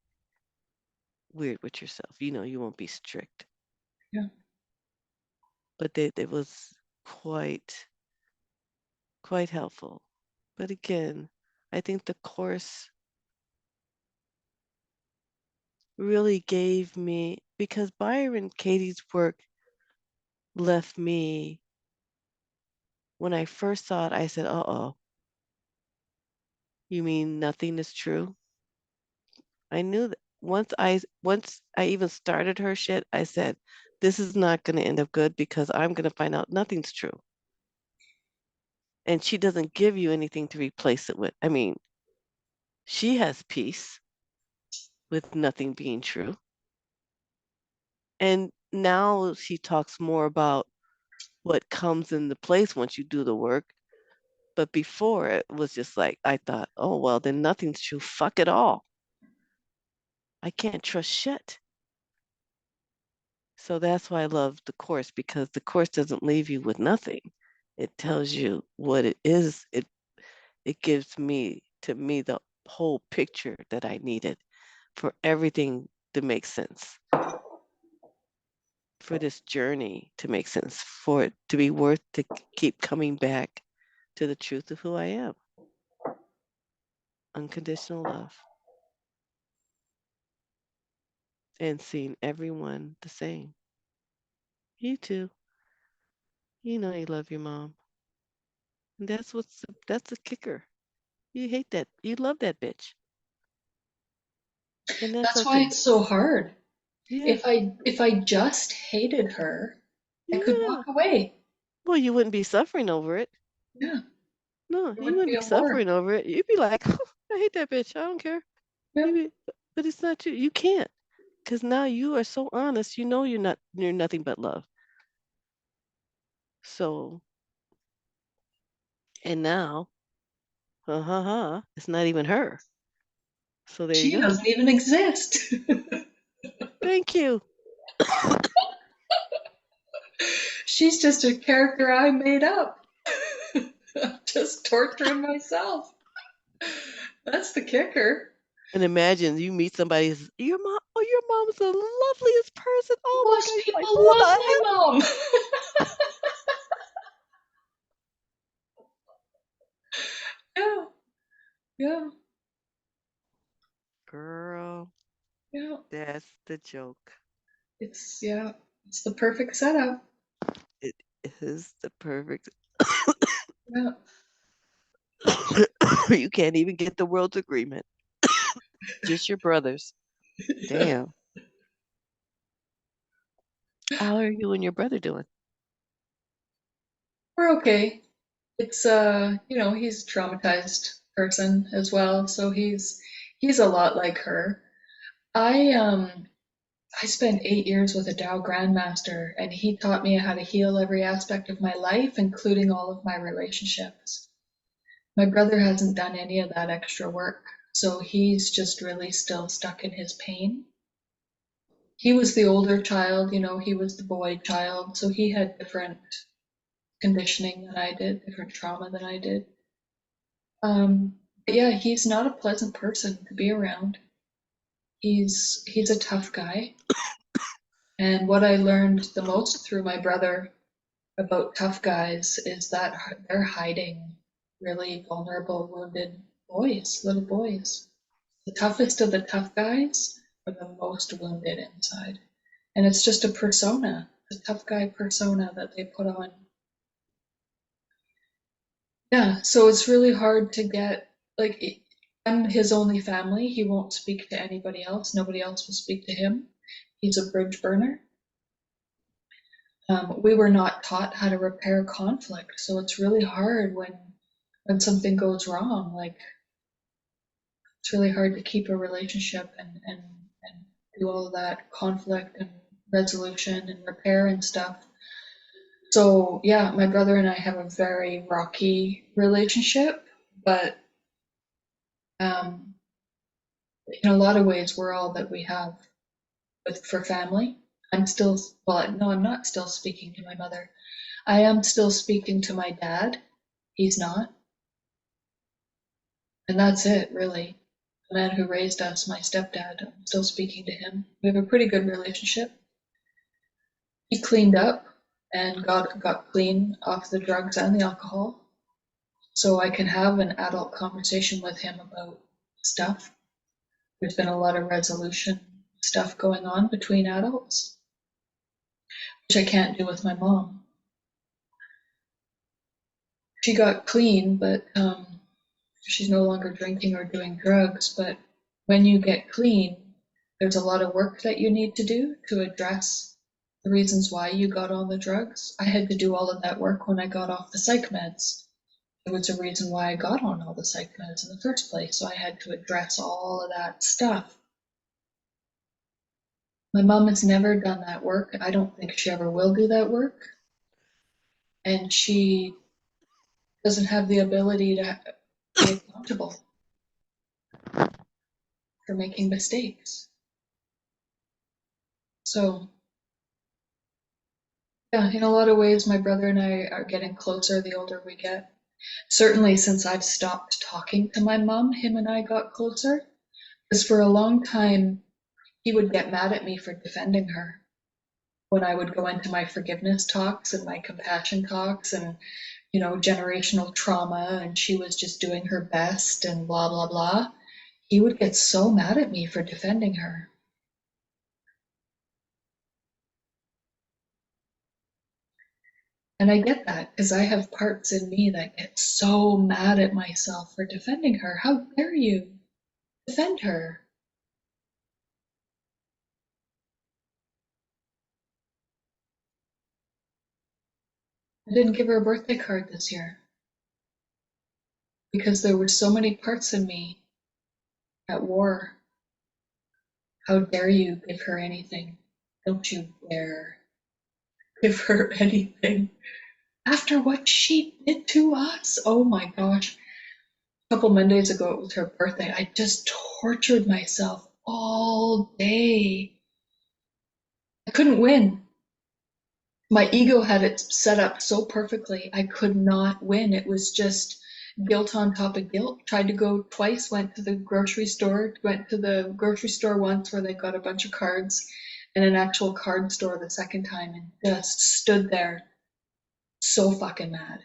weird with yourself. You won't be strict. Yeah. But it was quite helpful. But again, I think the course really gave me, because Byron Katie's work left me, when I first saw it, I said, uh-oh, you mean nothing is true? I knew that once I even started her shit, I said, this is not going to end up good because I'm going to find out nothing's true. And she doesn't give you anything to replace it with. I mean, she has peace with nothing being true. And now she talks more about what comes into place once you do the work. But before it was just like, I thought, oh, well, then nothing's true. Fuck it all. I can't trust shit. So that's why I love the course, because the course doesn't leave you with nothing. It tells you what it is. It gives me the whole picture that I needed for everything to make sense, for this journey to make sense, for it to be worth to keep coming back to the truth of who I am. unconditional love, and seeing everyone the same. You too. You know you love your mom. And that's the kicker. You hate that. You love that bitch. And that's That's why okay. it's so hard. Yeah. If I just hated her, I could Yeah. walk away. Well, you wouldn't be suffering over it. Yeah, No, it you wouldn't wouldn't be be a war. suffering over it. You'd be like, I hate that bitch. I don't care. Yeah, But it's not you. You can't. Because now you are so honest. You know you're nothing but love. So, and now, it's not even her. So there you she go. doesn't even exist. Thank you. She's just a character I made up. I'm just torturing myself. That's the kicker. And imagine you meet somebody's your mom. Oh, your mom's the loveliest person. Oh my God. Most You're like, people who love the my heck? mom. Yeah, yeah, Girl, yeah. that's the joke. Yeah, it's the perfect setup. It is the perfect. Yeah, You can't even get the world's agreement. Just your brothers. yeah. Damn. How are you and your brother doing? We're okay. It's he's a traumatized person as well, so he's a lot like her. I spent 8 years with a Tao Grandmaster, and he taught me how to heal every aspect of my life, including all of my relationships. My brother hasn't done any of that extra work, so he's just really still stuck in his pain. He was the older child, he was the boy child, so he had different conditioning than I did, different trauma than I did. But yeah, he's not a pleasant person to be around. He's a tough guy. And what I learned the most through my brother about tough guys is that they're hiding really vulnerable, wounded boys, little boys. The toughest of the tough guys are the most wounded inside. And it's just a persona, a tough guy persona that they put on. Yeah, so it's really hard to get, like, I'm his only family. He won't speak to anybody else. Nobody else will speak to him. He's a bridge burner. We were not taught how to repair conflict, so it's really hard when something goes wrong. Like, it's really hard to keep a relationship and do all of that conflict and resolution and repair and stuff. So yeah, my brother and I have a very rocky relationship, but um, in a lot of ways, we're all that we have for family. Well, no, I'm not still speaking to my mother. I am still speaking to my dad. He's not. And that's it, really. The man who raised us, my stepdad, I'm still speaking to him. We have a pretty good relationship. He cleaned up and got clean off the drugs and the alcohol. So I can have an adult conversation with him about stuff. There's been a lot of resolution stuff going on between adults, which I can't do with my mom. She got clean, but she's no longer drinking or doing drugs. But when you get clean, there's a lot of work that you need to do to address the reasons why you got on the drugs. I had to do all of that work when I got off the psych meds. There was a reason why I got on all the psych meds in the first place, so I had to address all of that stuff. My mom has never done that work. I don't think she ever will do that work. And she doesn't have the ability to be accountable for making mistakes. So, yeah, in a lot of ways, my brother and I are getting closer the older we get. Certainly, since I've stopped talking to my mom, him and I got closer. Because for a long time, he would get mad at me for defending her when I would go into my forgiveness talks and my compassion talks and generational trauma, and she was just doing her best and blah, blah, blah. he would get so mad at me for defending her. And I get that because I have parts in me that get so mad at myself for defending her. How dare you defend her? I didn't give her a birthday card this year because there were so many parts in me at war. How dare you give her anything? Don't you dare give her anything. After what she did to us, oh my gosh. A couple Mondays ago, it was her birthday. I just tortured myself all day. I couldn't win. My ego had it set up so perfectly. I could not win. It was just guilt on top of guilt. Tried to go twice, went to the grocery store, went to the grocery store once where they got a bunch of cards, and an actual card store the second time, and just stood there so fucking mad.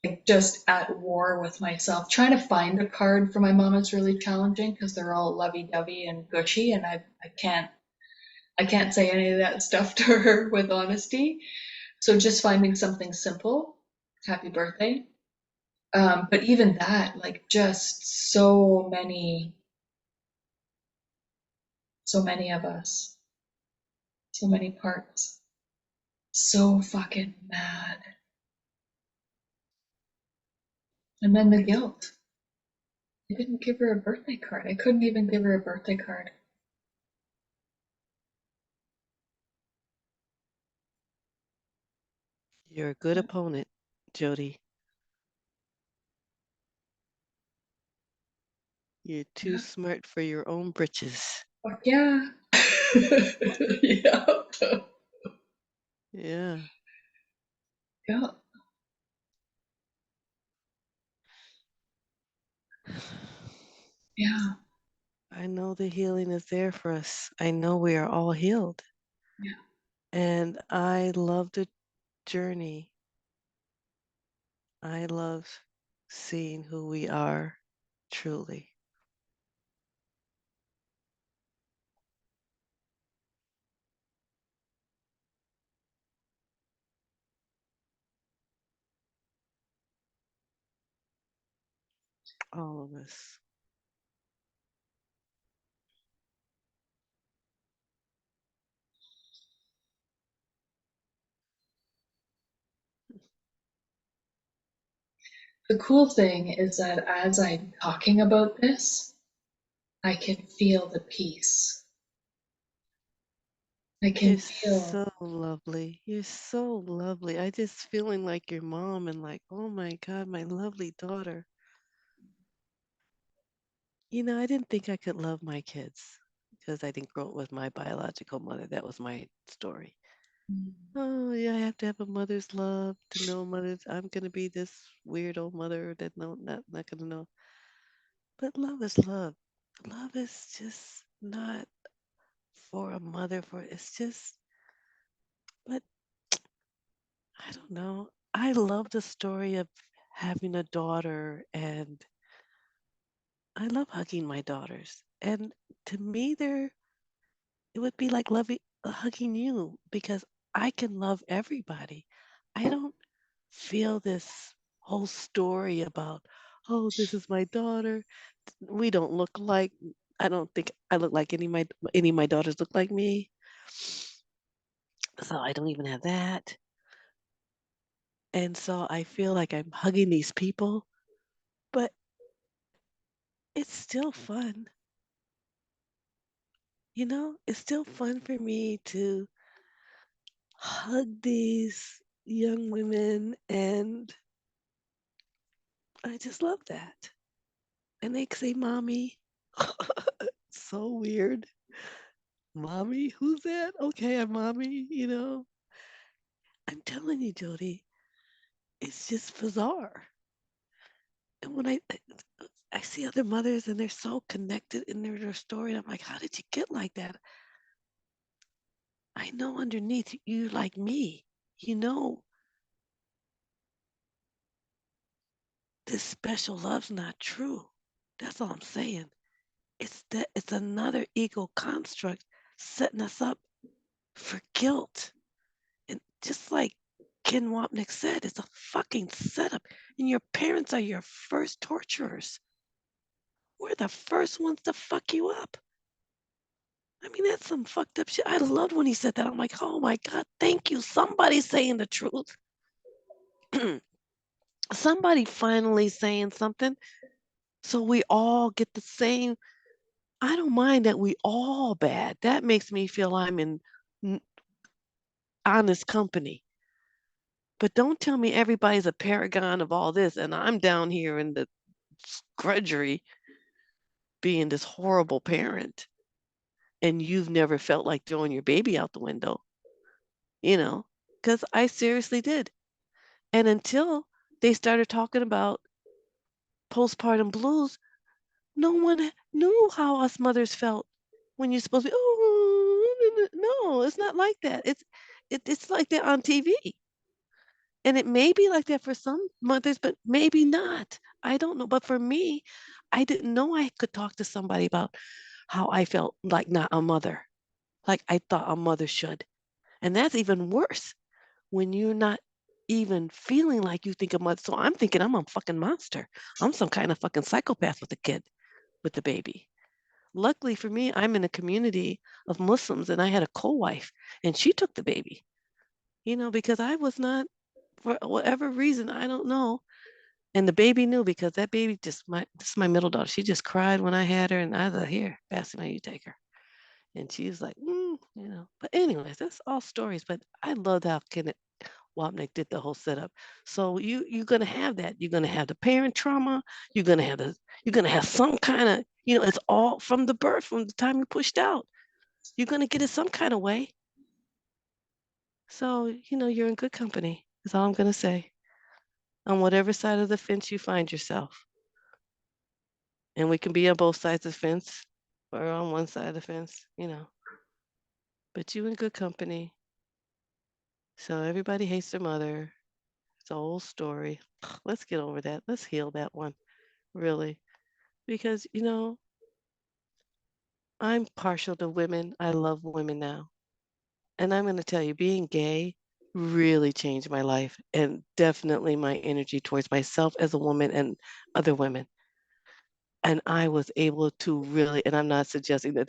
Like just at war with myself. Trying to find a card for my mom is really challenging because they're all lovey-dovey and gushy, and I can't say any of that stuff to her with honesty. So just finding something simple, happy birthday. But even that, like just so many of us, so many parts, so fucking mad. And then the guilt. I didn't give her a birthday card. I couldn't even give her a birthday card. You're a good opponent, Jody. You're too Yeah. smart for your own britches. Fuck yeah. Yeah. Yeah. Yeah. Yeah. I know the healing is there for us. I know we are all healed. Yeah. And I love the journey. I love seeing who we are truly. All of us. The cool thing is that as I'm talking about this, I can feel the peace. I You're can feel. so lovely. You're so lovely. I just feeling like your mom and like, oh my God, my lovely daughter. I didn't think I could love my kids because I didn't grow up with my biological mother. That was my story. Oh yeah, I have to have a mother's love to know mother's. I'm gonna be this weird old mother that no, not gonna know. But love is love. Love is just not for a mother. For it's just. But I don't know. I love the story of having a daughter, and I love hugging my daughters. And to me, it would be like loving hugging you because I can love everybody. I don't feel this whole story about, oh, this is my daughter. We don't look like. I don't think I look like any of my daughters look like me. So I don't even have that. And so I feel like I'm hugging these people, but it's still fun. It's still fun for me to hug these young women, and I just love that. And they say, Mommy. So weird. Mommy? Who's that? Okay, I'm Mommy, I'm telling you, Jody, it's just bizarre. And when I see other mothers and they're so connected in their story, and I'm like, how did you get like that? I know underneath you like me, you know this special love's not true. That's all I'm saying. it's another ego construct setting us up for guilt. And just like Ken Wapnick said, it's a fucking setup. And your parents are your first torturers. We're the first ones to fuck you up. I mean, that's some fucked up shit. I loved when he said that. I'm like, oh my God, thank you. Somebody saying the truth. Somebody finally saying something. So we all get the same. I don't mind that we all bad. That makes me feel I'm in honest company. But don't tell me everybody's a paragon of all this and I'm down here in the grudgery being this horrible parent and you've never felt like throwing your baby out the window, because I seriously did. And until they started talking about postpartum blues, no one knew how us mothers felt when you're supposed to be, oh, no, it's not like that. It's like that on TV. And it may be like that for some mothers, but maybe not. I don't know. But for me, I didn't know I could talk to somebody about how I felt like not a mother, like I thought a mother should. And that's even worse when you're not even feeling like you think a mother. So I'm thinking I'm a fucking monster. I'm some kind of fucking psychopath with a kid, with the baby. Luckily for me, I'm in a community of Muslims and I had a co-wife and she took the baby, because I was not, for whatever reason, I don't know. And the baby knew because that baby this is my middle daughter. She just cried when I had her and I was like, here, Basima, you take her. And she was like, But anyways, that's all stories. But I loved how Kenneth Wapnick did the whole setup. So you're gonna have that. You're gonna have the parent trauma. You're gonna have some kind of, it's all from the birth, from the time you pushed out. You're gonna get it some kind of way. So, you're in good company, is all I'm gonna say. On whatever side of the fence you find yourself. And we can be on both sides of the fence or on one side of the fence. But you in good company. So everybody hates their mother. It's an old story. Let's get over that. Let's heal that one, really. Because, I'm partial to women. I love women now. And I'm going to tell you, being gay really changed my life and definitely my energy towards myself as a woman and other women. And I was able to really, and I'm not suggesting that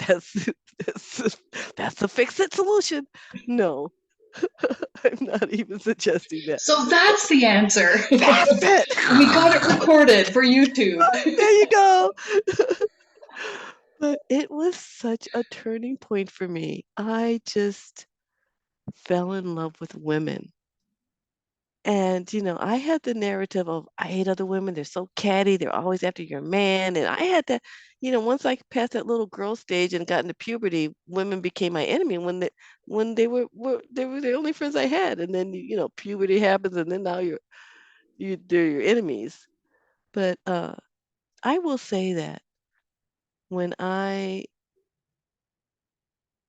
that's a fix-it solution. No, I'm not even suggesting that. So that's the answer. That's it. We got it recorded for YouTube. There you go. But it was such a turning point for me. I just fell in love with women. And, I had the narrative of I hate other women. They're so catty. They're always after your man. And I had that, once I passed that little girl stage and got into puberty, women became my enemy when they were the only friends I had. And then, puberty happens and then now they're your enemies. But I will say that when I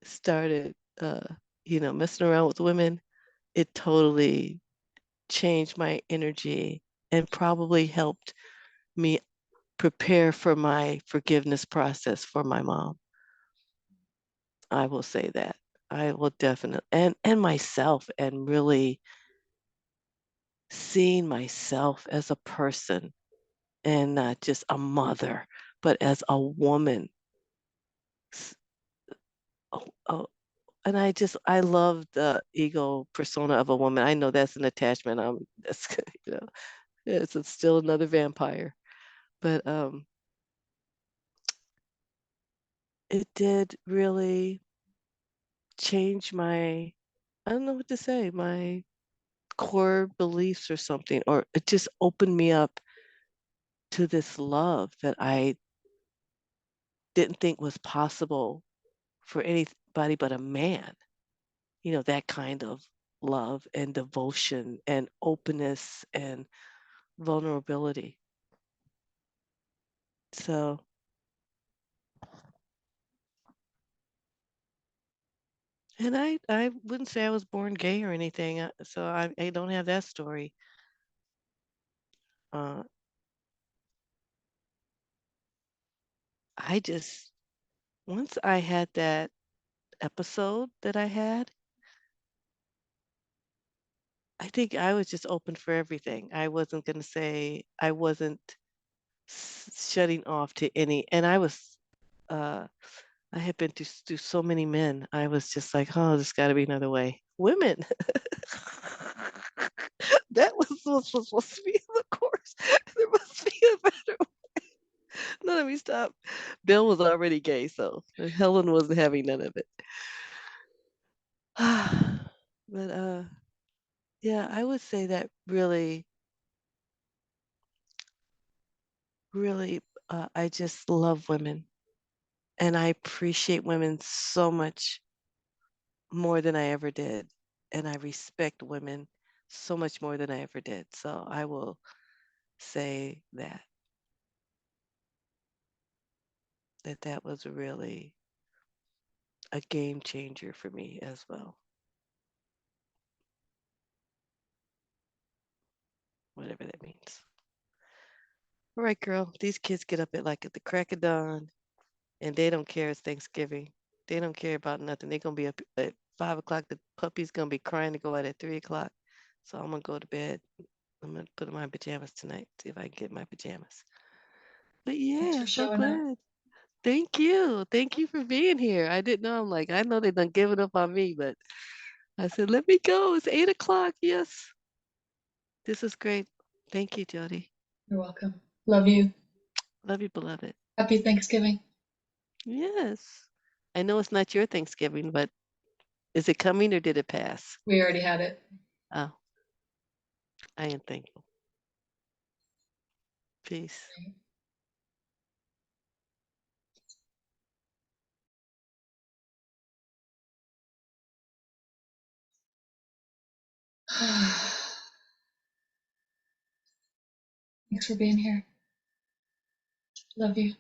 started, messing around with women, it totally changed my energy and probably helped me prepare for my forgiveness process for my mom. I will say that. I will definitely, and myself, and really seeing myself as a person and not just a mother, but as a woman. Oh, oh, and I love the ego persona of a woman. I know that's an attachment. That's it's still another vampire, but it did really change I don't know what to say, my core beliefs or something, or it just opened me up to this love that I didn't think was possible for anybody but a man. That kind of love and devotion and openness and vulnerability. So, and I wouldn't say I was born gay or anything, so I don't have that story. Uh, I just, once I had that episode that I had, I think I was just open for everything. I wasn't going to say, I wasn't shutting off to any, and uh, I had been through so many men. I was just like, oh, there's got to be another way. Women. That was supposed to be in the course. There must be a better. No, let me stop. Bill was already gay, so Helen wasn't having none of it. But yeah, I would say that really, really, I just love women, and I appreciate women so much more than I ever did, and I respect women so much more than I ever did. So I will say that was really a game changer for me as well. Whatever that means. All right, girl. These kids get up at the crack of dawn, and they don't care it's Thanksgiving. They don't care about nothing. They're gonna be up at 5 o'clock. The puppy's gonna be crying to go out at 3 o'clock. So I'm gonna go to bed. I'm gonna put on my pajamas tonight. See if I can get my pajamas. But Thanks yeah, for so showing up. glad. Thank you. Thank you for being here. I didn't know. I'm like, I know they done given up on me, but I said, let me go. It's 8 o'clock. Yes. This is great. Thank you, Jody. You're welcome. Love you. Love you, beloved. Happy Thanksgiving. Yes. I know it's not your Thanksgiving, but is it coming or did it pass? We already had it. Oh, I am thankful. Peace. Thanks for being here. Love you.